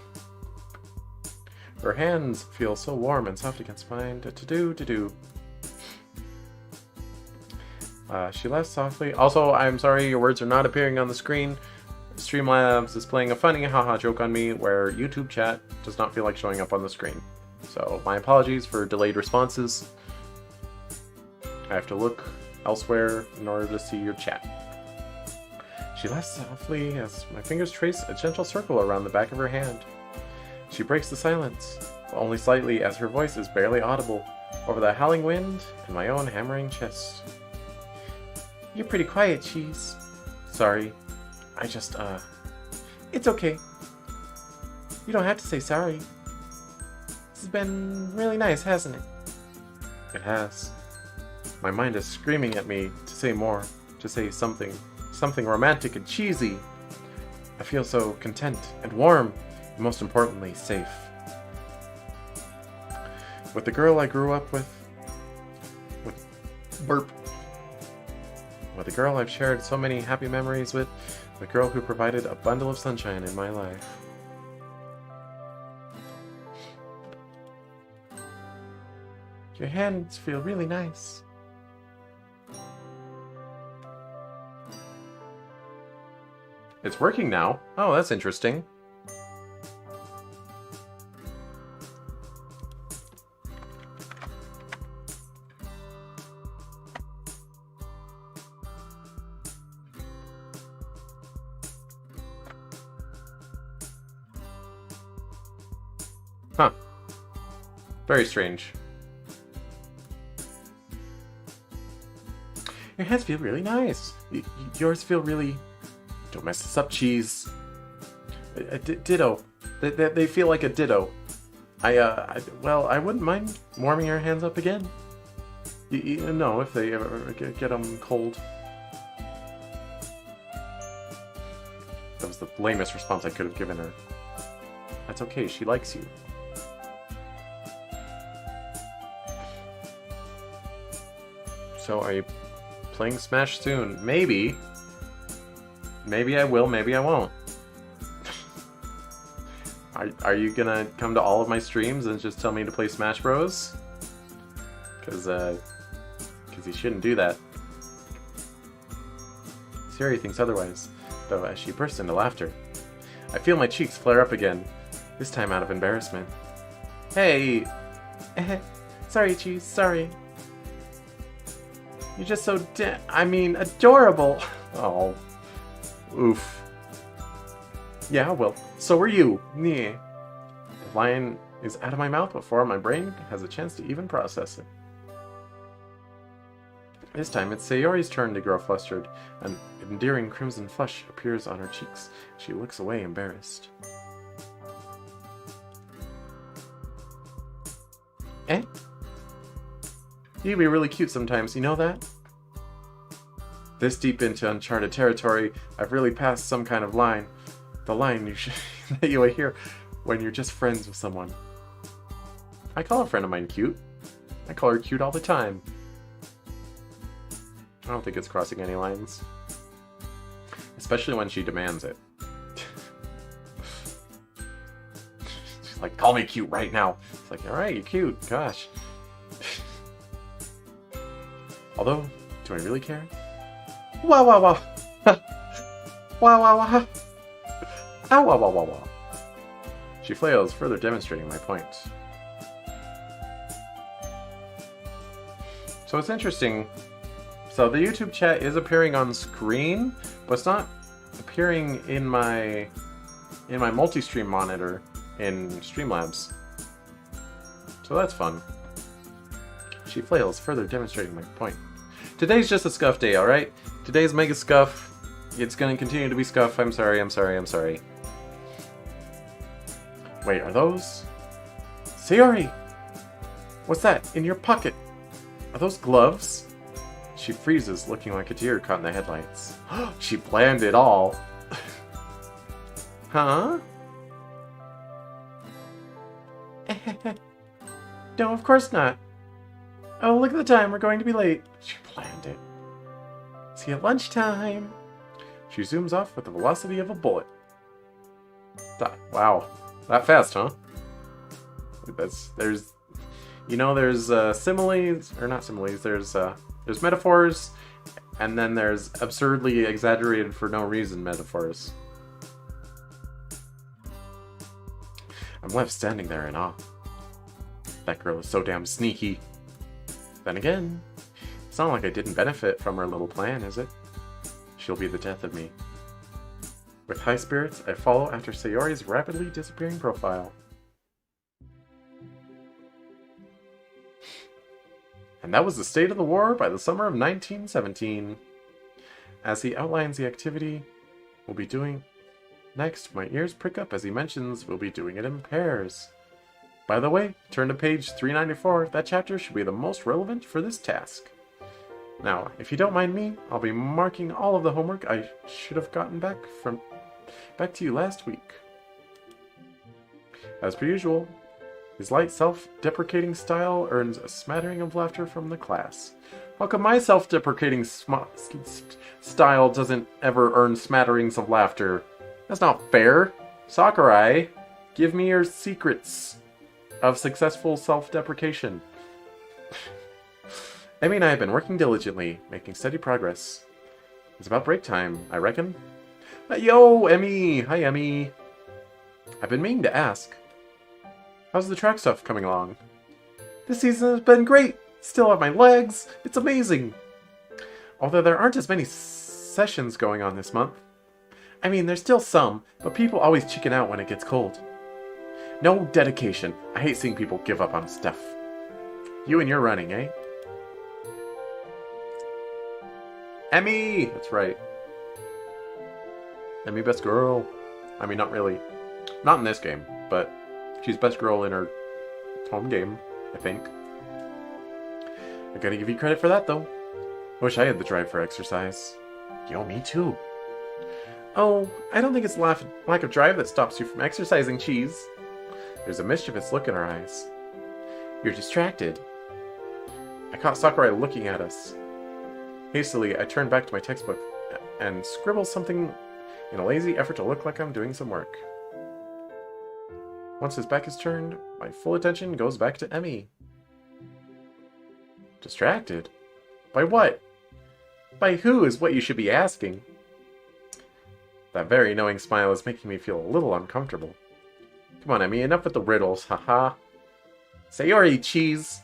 S1: Her hands feel so warm and soft against mine. She laughs softly. Also, I'm sorry your words are not appearing on the screen. Streamlabs is playing a funny haha joke on me where YouTube chat does not feel like showing up on the screen. So my apologies for delayed responses. I have to look elsewhere in order to see your chat. She laughs softly as my fingers trace a gentle circle around the back of her hand. She breaks the silence, only slightly as her voice is barely audible over the howling wind and my own hammering chest. You're pretty quiet, Cheese. Sorry. I just, It's okay. You don't have to say sorry. This has been really nice, hasn't it? It has. My mind is screaming at me to say more, to say something romantic and cheesy. I feel so content and warm, and most importantly, safe. With the girl I grew up with burp. With the girl I've shared so many happy memories with, the girl who provided a bundle of sunshine in my life. Your hands feel really nice. It's working now. Oh, that's interesting. Huh. Very strange. Your hands feel really nice. Yours feel really... Don't mess this up, Cheese. Ditto. They feel like a ditto. Well, I wouldn't mind warming your hands up again. No, if they ever get them cold. That was the lamest response I could have given her. That's okay, she likes you. So, are you playing Smash soon? Maybe. Maybe I will, maybe I won't. Are you gonna come to all of my streams and just tell me to play Smash Bros? Because you shouldn't do that. Siri thinks otherwise, though, as she bursts into laughter. I feel my cheeks flare up again, this time out of embarrassment. Hey! Sorry, Cheese, sorry. You're just so adorable! Oh. Oof. Yeah, well, so are you. Yeah. The line is out of my mouth before my brain has a chance to even process it. This time it's Sayori's turn to grow flustered. An endearing crimson flush appears on her cheeks. She looks away embarrassed. Eh? You can be really cute sometimes, you know that? This deep into uncharted territory, I've really passed some kind of line. The line that you will hear when you're just friends with someone. I call a friend of mine cute. I call her cute all the time. I don't think it's crossing any lines. Especially when she demands it. She's like, call me cute right now. It's like, alright, you're cute, gosh. Although, do I really care? Wow, wow, wow. Wow, wow, wow. Ah, wow, wow, wow, wow. She flails, further demonstrating my point. So it's interesting. So the YouTube chat is appearing on screen, but it's not appearing in my multi-stream monitor in Streamlabs. So that's fun. She flails, further demonstrating my point. Today's just a Scuff day, alright? Today's Mega Scuff. It's gonna continue to be Scuff. I'm sorry, I'm sorry, I'm sorry. Wait, are those? Sayori! What's that? In your pocket? Are those gloves? She freezes, looking like a deer caught in the headlights. She planned it all. Huh? No, of course not. Oh, look at the time. We're going to be late. She planned it. See you at lunchtime. She zooms off with the velocity of a bullet. Wow. That fast, huh? There's similes, or not similes, there's metaphors, and then there's absurdly exaggerated for no reason metaphors. I'm left standing there in awe. That girl is so damn sneaky. Then again, it's not like I didn't benefit from her little plan, is it? She'll be the death of me. With high spirits, I follow after Sayori's rapidly disappearing profile. And that was the state of the war by the summer of 1917. As he outlines the activity we'll be doing next, my ears prick up as he mentions we'll be doing it in pairs. By the way, turn to page 394. That chapter should be the most relevant for this task. Now, if you don't mind me, I'll be marking all of the homework I should have gotten back to you last week. As per usual, his light self-deprecating style earns a smattering of laughter from the class. How come my self-deprecating style doesn't ever earn smatterings of laughter? That's not fair. Sakurai, give me your secrets of successful self-deprecation. Emmy and I have been working diligently, making steady progress. It's about break time, I reckon. Yo, Emmy! Hi, Emmy! I've been meaning to ask. How's the track stuff coming along? This season has been great! Still have my legs! It's amazing! Although there aren't as many sessions going on this month. I mean, there's still some, but people always chicken out when it gets cold. No dedication. I hate seeing people give up on stuff. You and your running, eh? Emmy! That's right. Emmy best girl. I mean, not really. Not in this game, but she's best girl in her home game, I think. I gotta give you credit for that, though. I wish I had the drive for exercise. Yo, me too. Oh, I don't think it's lack of drive that stops you from exercising, Cheese. There's a mischievous look in her eyes. You're distracted. I caught Sakurai looking at us. Hastily, I turned back to my textbook and scribble something in a lazy effort to look like I'm doing some work. Once his back is turned, my full attention goes back to Emmy. Distracted? By what? By who is what you should be asking. That very knowing smile is making me feel a little uncomfortable. Come on, Emmy, enough with the riddles, haha. Sayori, Cheese!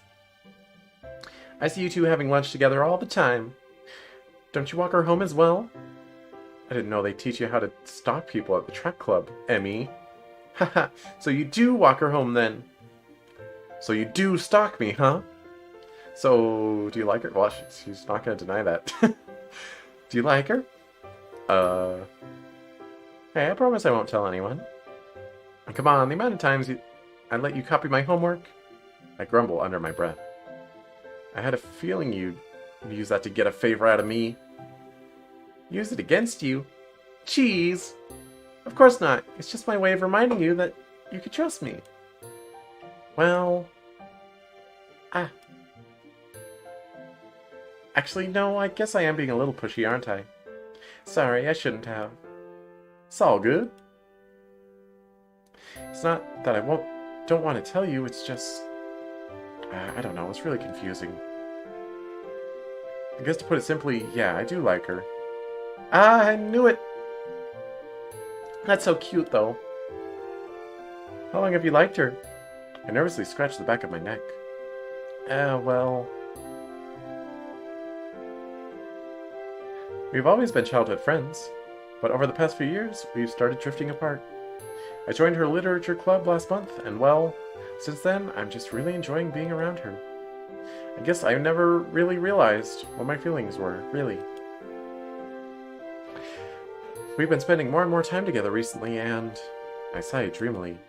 S1: I see you two having lunch together all the time. Don't you walk her home as well? I didn't know they teach you how to stalk people at the track club, Emmy. Haha, so you do walk her home then. So you do stalk me, huh? So, do you like her? Well, she's not going to deny that. Do you like her? Hey, I promise I won't tell anyone. Come on, the amount of times I let you copy my homework? I grumble under my breath. I had a feeling you'd use that to get a favor out of me. Use it against you? Cheese! Of course not. It's just my way of reminding you that you could trust me. Well... Actually, no, I guess I am being a little pushy, aren't I? Sorry, I shouldn't have. It's all good. It's not that I don't want to tell you, it's just... I don't know, it's really confusing. I guess to put it simply, yeah, I do like her. Ah, I knew it! That's so cute, though. How long have you liked her? I nervously scratched the back of my neck. Well... We've always been childhood friends, but over the past few years, we've started drifting apart. I joined her literature club last month, and well, since then, I'm just really enjoying being around her. I guess I never really realized what my feelings were, really. We've been spending more and more time together recently, and... I sighed dreamily.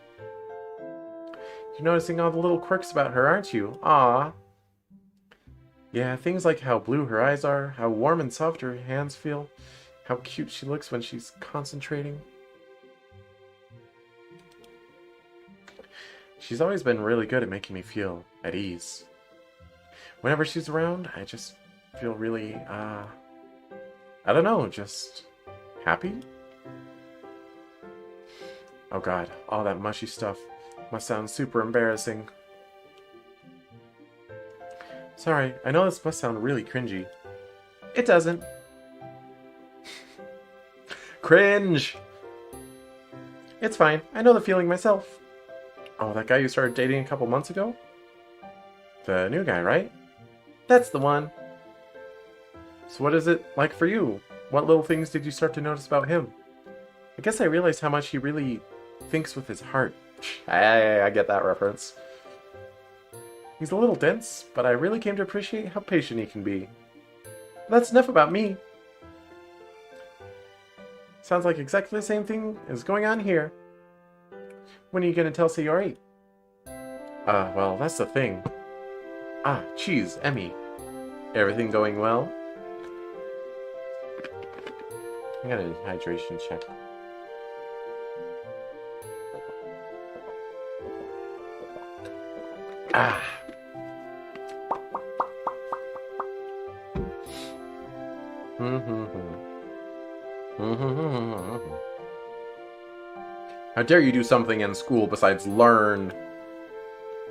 S1: You're noticing all the little quirks about her, aren't you? Ah. Yeah, things like how blue her eyes are, how warm and soft her hands feel, how cute she looks when she's concentrating. She's always been really good at making me feel at ease. Whenever she's around, I just feel really, I don't know, just happy? Oh god, all that mushy stuff must sound super embarrassing. Sorry, I know this must sound really cringy. It doesn't. Cringe! It's fine, I know the feeling myself. Oh, that guy you started dating a couple months ago? The new guy, right? That's the one. So what is it like for you? What little things did you start to notice about him? I guess I realized how much he really thinks with his heart. I get that reference. He's a little dense, but I really came to appreciate how patient he can be. That's enough about me. Sounds like exactly the same thing is going on here. When are you gonna tell Sayori? Well, that's the thing. Ah, cheese, Emmy. Everything going well? I got a hydration check. Ah. How dare you do something in school besides learn?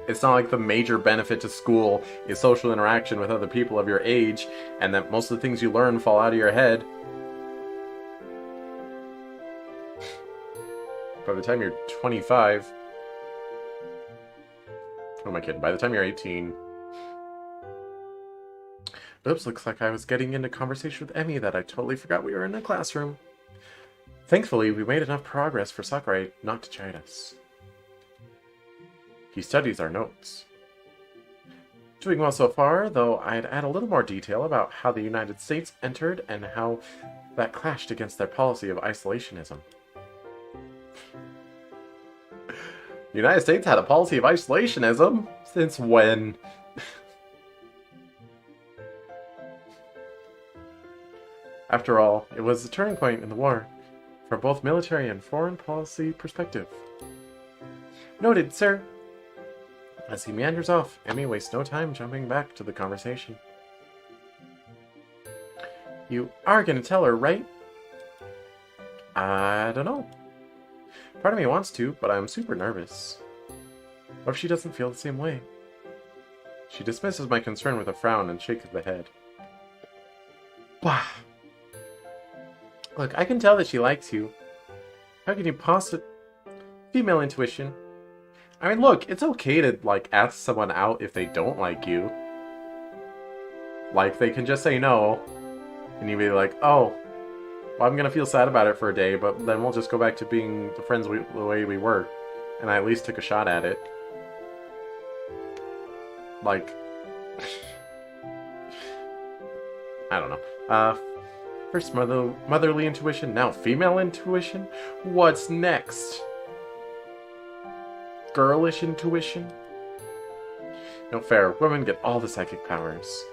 S1: It's not like the major benefit to school is social interaction with other people of your age, and that most of the things you learn fall out of your head. By the time you're 25... Who am I kidding? By the time you're 18... Oops, looks like I was getting into conversation with Emmy that I totally forgot we were in the classroom. Thankfully, we made enough progress for Sakurai not to chide us. He studies our notes. Doing well so far, though I'd add a little more detail about how the United States entered and how that clashed against their policy of isolationism. The United States had a policy of isolationism? Since when? After all, it was a turning point in the war, from both military and foreign policy perspective. Noted, sir. As he meanders off, Emmy wastes no time jumping back to the conversation. You are going to tell her, right? I don't know. Part of me wants to, but I'm super nervous. What if she doesn't feel the same way? She dismisses my concern with a frown and shakes the head. Bah! Look, I can tell that she likes you. How can you possibly... Female intuition. I mean, look, it's okay to, like, ask someone out if they don't like you. Like, they can just say no, and you'd be like, oh, well, I'm gonna feel sad about it for a day, but then we'll just go back to being the friends the way we were. And I at least took a shot at it. Like... I don't know. First motherly intuition, now female intuition? What's next? Girlish intuition? No fair, women get all the psychic powers.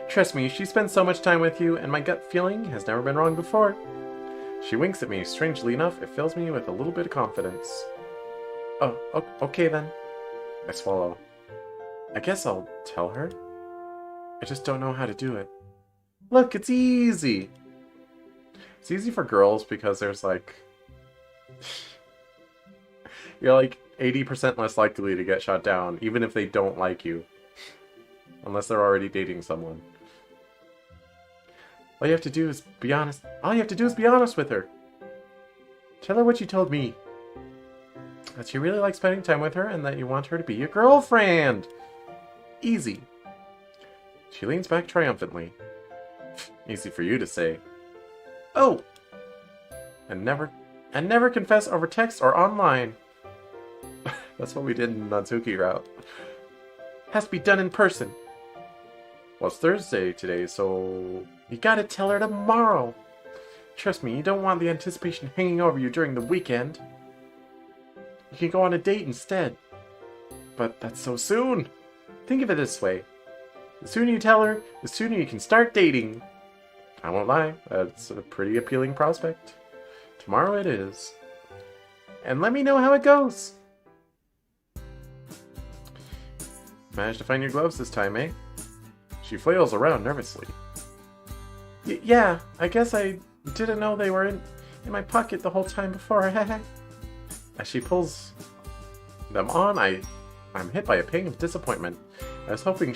S1: Trust me, she spends so much time with you, and my gut feeling has never been wrong before. She winks at me. Strangely enough, it fills me with a little bit of confidence. Oh, okay then. I swallow. I guess I'll tell her. I just don't know how to do it. Look, it's easy! It's easy for girls because there's like... You're like 80% less likely to get shot down, even if they don't like you. Unless they're already dating someone. All you have to do is be honest. All you have to do is be honest with her. Tell her what you told me. That you really like spending time with her and that you want her to be your girlfriend. Easy. She leans back triumphantly. Easy for you to say. Oh! And never confess over text or online. That's what we did in Natsuki route. Has to be done in person. Well, it's Thursday today, so you gotta tell her tomorrow. Trust me, you don't want the anticipation hanging over you during the weekend. You can go on a date instead. But that's so soon. Think of it this way. The sooner you tell her, the sooner you can start dating. I won't lie, that's a pretty appealing prospect. Tomorrow it is. And let me know how it goes. Managed to find your gloves this time, eh? She flails around nervously. Yeah, I guess I didn't know they were in my pocket the whole time before. As she pulls them on, I'm hit by a pang of disappointment. I was hoping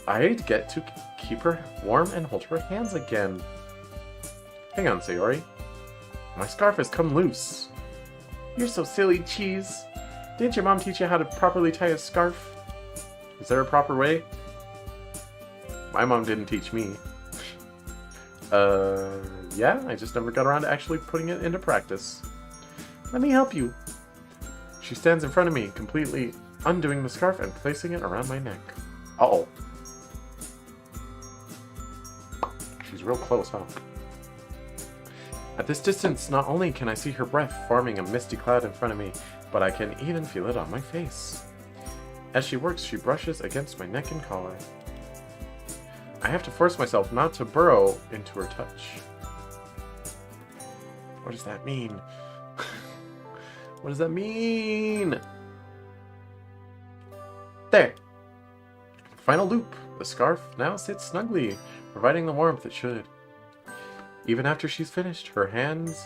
S1: I'd get to keep her warm and hold her hands again. Hang on, Sayori. My scarf has come loose. You're so silly, Cheese. Didn't your mom teach you how to properly tie a scarf? Is there a proper way? My mom didn't teach me. Yeah, I just never got around to actually putting it into practice. Let me help you. She stands in front of me, completely undoing the scarf and placing it around my neck. Uh-oh. She's real close, huh? At this distance, not only can I see her breath forming a misty cloud in front of me, but I can even feel it on my face. As she works, she brushes against my neck and collar. I have to force myself not to burrow into her touch. What does that mean? What does that mean? There! Final loop. The scarf now sits snugly, providing the warmth it should. Even after she's finished, her hands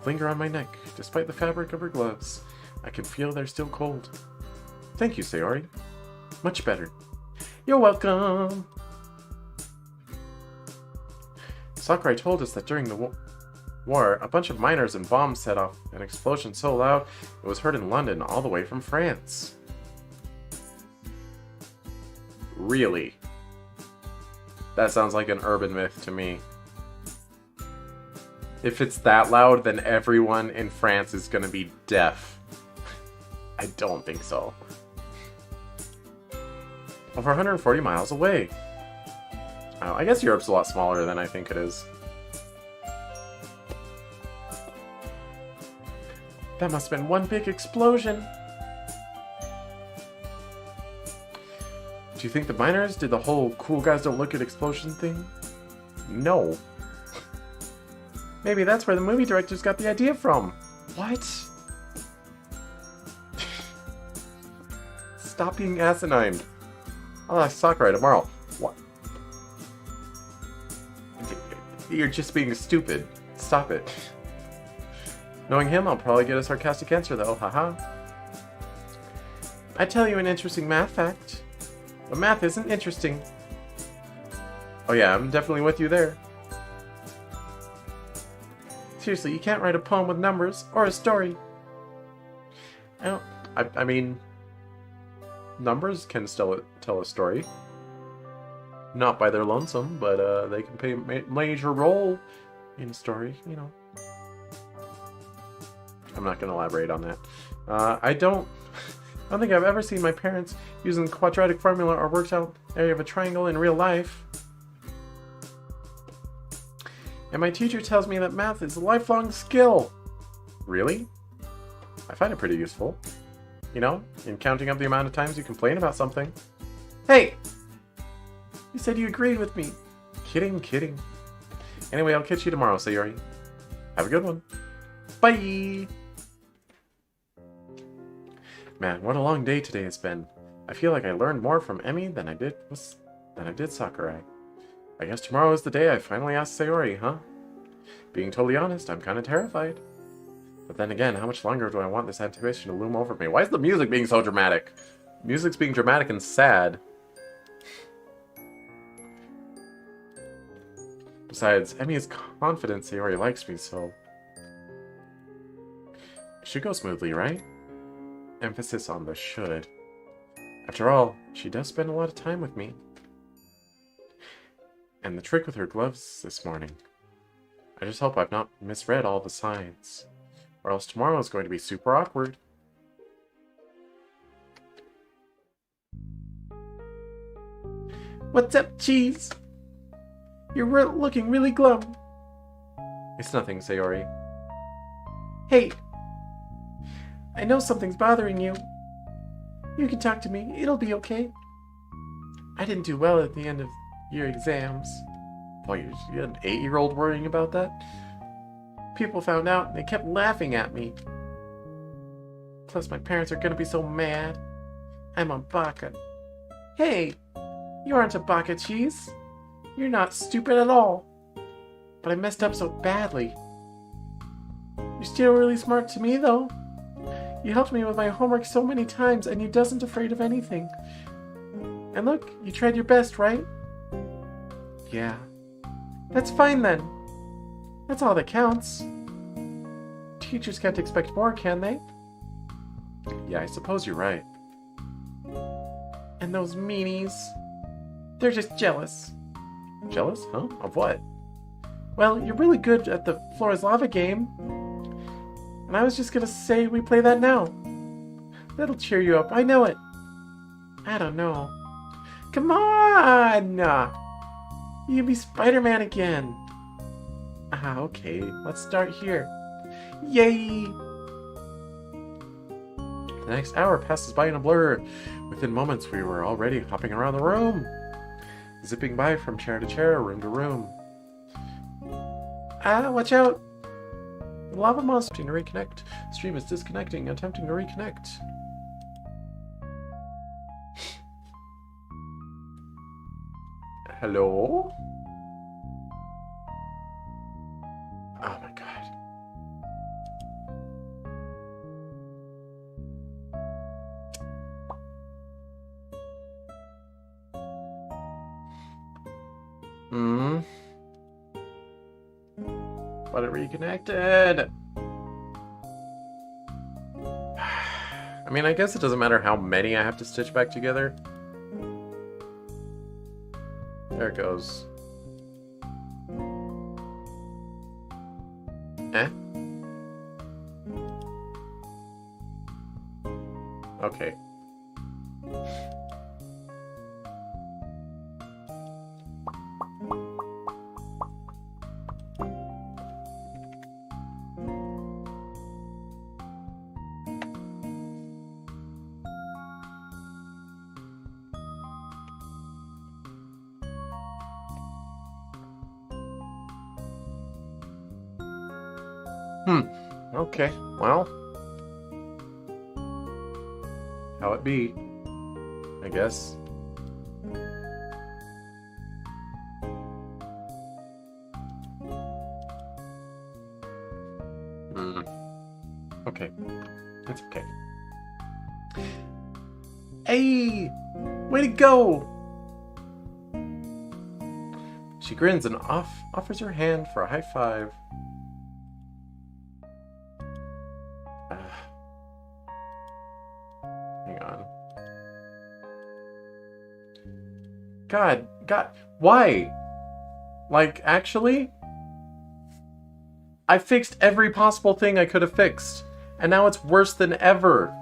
S1: linger on my neck, despite the fabric of her gloves. I can feel they're still cold. Thank you, Sayori. Much better. You're welcome! Sakurai told us that during the war, a bunch of miners and bombs set off an explosion so loud it was heard in London all the way from France. Really? That sounds like an urban myth to me. If it's that loud, then everyone in France is gonna be deaf. I don't think so. Over 140 miles away. Oh, I guess Europe's a lot smaller than I think it is. That must have been one big explosion. Do you think the miners did the whole cool guys don't look at explosion thing? No. Maybe that's where the movie directors got the idea from. What? Stop being asinine. I'll ask Sakurai tomorrow. What? You're just being stupid. Stop it. Knowing him, I'll probably get a sarcastic answer though, haha. I tell you an interesting math fact. But math isn't interesting. Oh yeah, I'm definitely with you there. Seriously, you can't write a poem with numbers, or a story. I mean, numbers can still tell a story. Not by their lonesome, but they can play a major role in a story, you know. I'm not going to elaborate on that. I don't think I've ever seen my parents using the quadratic formula or worked out area of a triangle in real life. And my teacher tells me that math is a lifelong skill. Really? I find it pretty useful. You know, in counting up the amount of times you complain about something. Hey! You said you agreed with me. Kidding, kidding. Anyway, I'll catch you tomorrow, Sayori. Have a good one. Bye! Man, what a long day today has been. I feel like I learned more from Emmy than I did Sakurai. I guess tomorrow is the day I finally ask Sayori, huh? Being totally honest, I'm kind of terrified. But then again, how much longer do I want this anticipation to loom over me? Why is the music being so dramatic? Music's being dramatic and sad. Besides, Emmy is confident Sayori likes me, so... It should go smoothly, right? Emphasis on the should. After all, she does spend a lot of time with me. And the trick with her gloves this morning. I just hope I've not misread all the signs. Or else tomorrow is going to be super awkward. What's up, Cheese? You're looking really glum. It's nothing, Sayori. Hey! I know something's bothering you. You can talk to me. It'll be okay. I didn't do well at the end of year exams. Boy, you're an 8-year-old worrying about that? People found out and they kept laughing at me. Plus, my parents are gonna be so mad. I'm a baka. Hey, you aren't a baka cheese. You're not stupid at all. But I messed up so badly. You're still really smart to me, though. You helped me with my homework so many times, and you doesn't afraid of anything. And look, you tried your best, right? Yeah. That's fine, then. That's all that counts. Teachers can't expect more, can they? Yeah, I suppose you're right. And those meanies, they're just jealous. Jealous? Huh? Of what? Well, you're really good at the Floor is Lava game. And I was just gonna say we play that now. That'll cheer you up, I know it. I don't know. Come on! You can be Spider-Man again. Okay, let's start here. Yay! The next hour passes by in a blur. Within moments, we were already hopping around the room. Zipping by from chair to chair, room to room. Watch out! The lava monster attempting to reconnect. Stream is disconnecting, attempting to reconnect. Hello? Oh my god. But it reconnected. I mean, I guess it doesn't matter how many I have to stitch back together. There it goes. Eh? Okay. Okay, well. How it be, I guess. Okay. It's okay. Hey! Way to go! She grins and offers her hand for a high five. Hang on. God, why? Like, actually? I fixed every possible thing I could have fixed, and now it's worse than ever.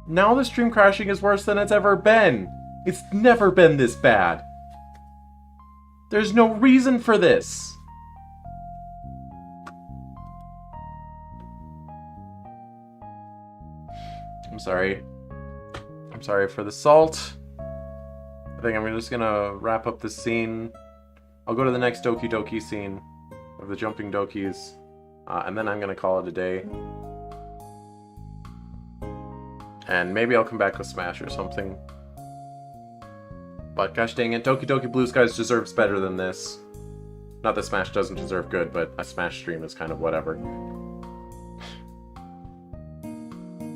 S1: Now the stream crashing is worse than it's ever been. It's never been this bad. There's no reason for this. I'm sorry. I'm sorry for the salt. I think I'm just gonna wrap up this scene. I'll go to the next Doki Doki scene of the jumping Dokis, and then I'm gonna call it a day. And maybe I'll come back with Smash or something. But gosh dang it, Doki Doki Blue Skies deserves better than this. Not that Smash doesn't deserve good, but a Smash stream is kind of whatever.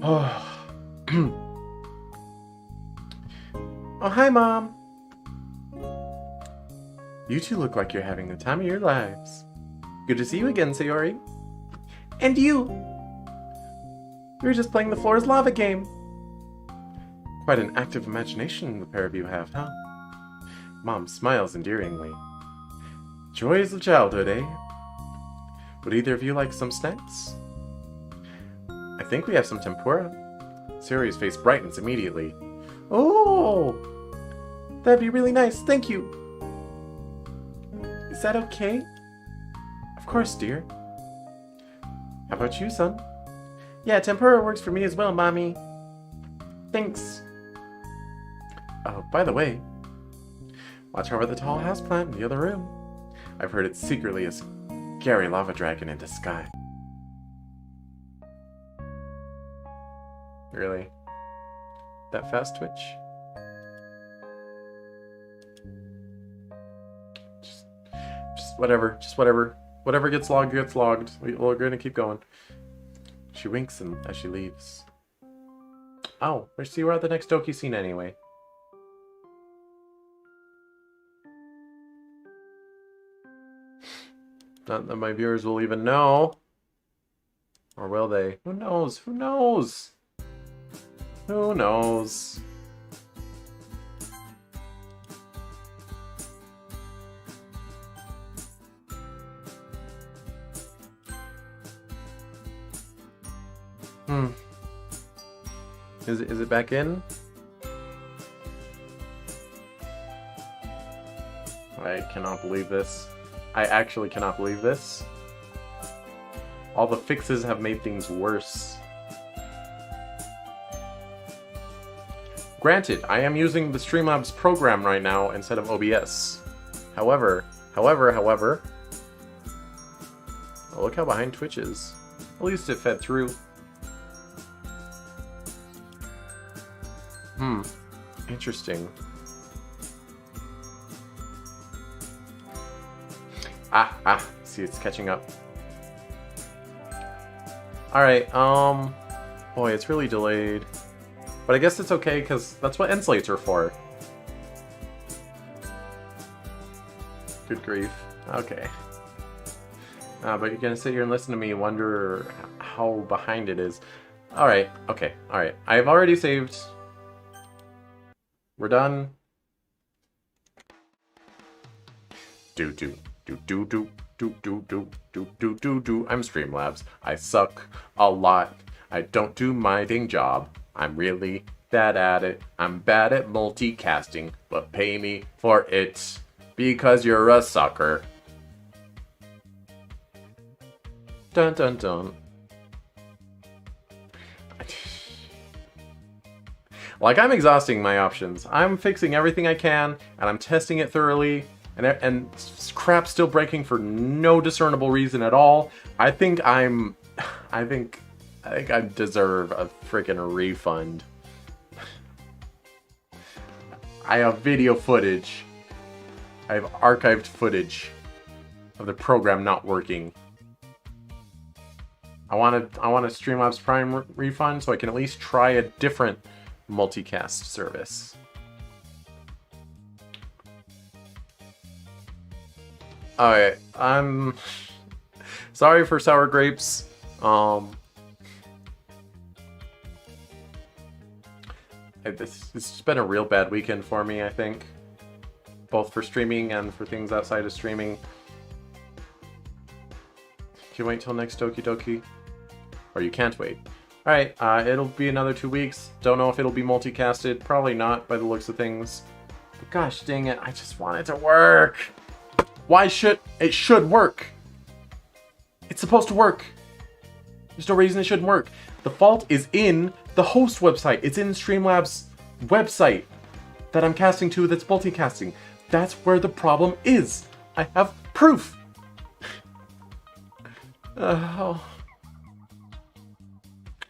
S1: Oh. Oh, hi, Mom. You two look like you're having the time of your lives. Good to see you again, Sayori. And you. We were just playing the Floor is Lava game. Quite an active imagination the pair of you have, huh? Mom smiles endearingly. Joys of childhood, eh? Would either of you like some snacks? I think we have some tempura. Sayori's face brightens immediately. Oh! That'd be really nice, thank you. Is that okay? Of course, dear. How about you, son? Yeah, tempura works for me as well, Mommy. Thanks. Oh, by the way, watch over the tall houseplant in the other room. I've heard it's secretly a scary lava dragon in disguise. Really? That fast twitch? Just whatever. Just whatever. Whatever gets logged, gets logged. We're gonna keep going. She winks as she leaves. Oh, let's see, we're at the next Doki scene anyway. Not that my viewers will even know. Or will they? Who knows? Who knows? Who knows? Is it back in? I cannot believe this. I actually cannot believe this. All the fixes have made things worse. Granted, I am using the Streamlabs program right now instead of OBS. However, oh, look how behind Twitch is. At least it fed through. Interesting. See, it's catching up. Alright, boy, it's really delayed. But I guess it's okay, because that's what end slates are for. Good grief. Okay. But you're gonna sit here and listen to me and wonder how behind it is. Alright, okay, alright. I've already saved. We're done. I'm Streamlabs. I suck a lot. I don't do my dang job. I'm really bad at it. I'm bad at multicasting, but pay me for it because you're a sucker. Dun dun dun. Like, I'm exhausting my options. I'm fixing everything I can, and I'm testing it thoroughly, and crap's still breaking for no discernible reason at all. I think I deserve a freaking refund. I have video footage. I have archived footage of the program not working. I want a Streamlabs Prime refund so I can at least try a different multicast service. Alright, I'm sorry for sour grapes. It's been a real bad weekend for me, I think. Both for streaming and for things outside of streaming. Can you wait till next Doki Doki? Or you can't wait. Alright, it'll be another 2 weeks. Don't know if it'll be multicasted. Probably not by the looks of things. But gosh dang it, I just want it to work. Why should it should work? It's supposed to work. There's no reason it shouldn't work. The fault is in the host website. It's in Streamlabs' website that I'm casting to that's multicasting. That's where the problem is. I have proof.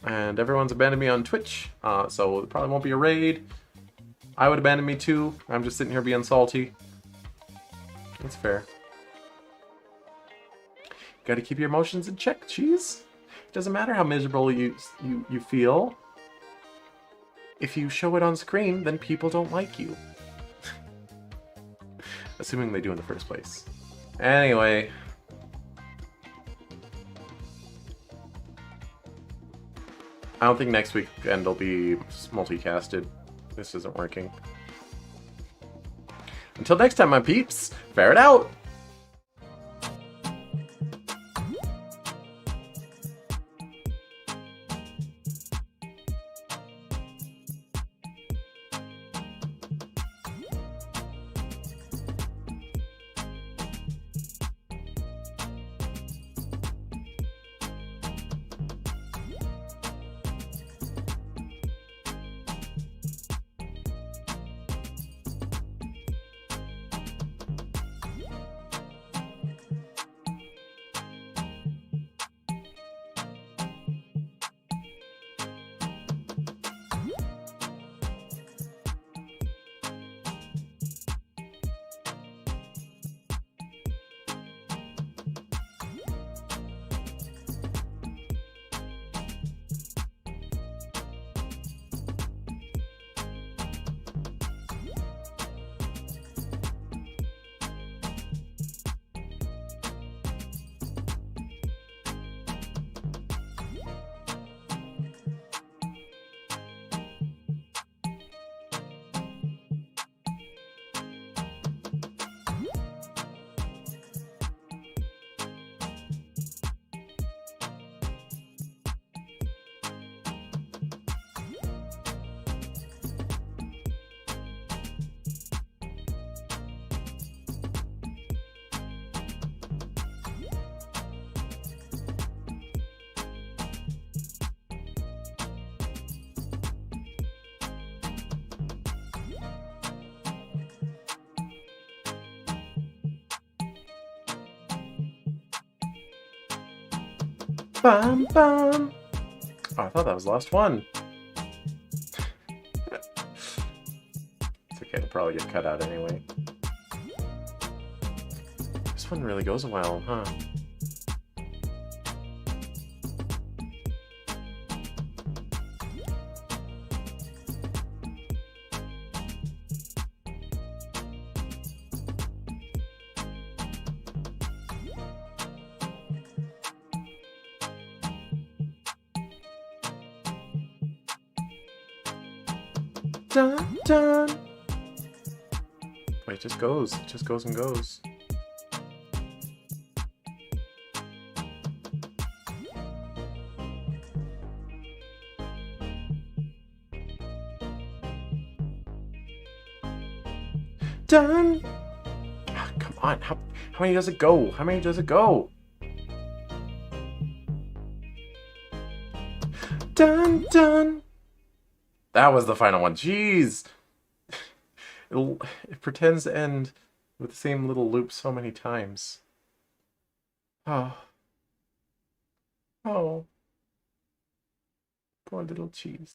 S1: And everyone's abandoned me on Twitch, so it probably won't be a raid. I would abandon me too. I'm just sitting here being salty. That's fair. Gotta keep your emotions in check, cheese. It doesn't matter how miserable you feel. If you show it on screen, then people don't like you. Assuming they do in the first place. Anyway. I don't think next weekend will be multicasted. This isn't working. Until next time, my peeps, fare it out! Bum bum. Oh, I thought that was the last one. It's okay, it'll probably get cut out anyway. This one really goes well, huh? Dun, dun. Wait, it just goes. It just goes and goes. Done. Oh, come on. How many does it go? How many does it go? Dun, dun. That was the final one. Jeez. It pretends to end with the same little loop so many times. Oh. Oh. Poor little cheese.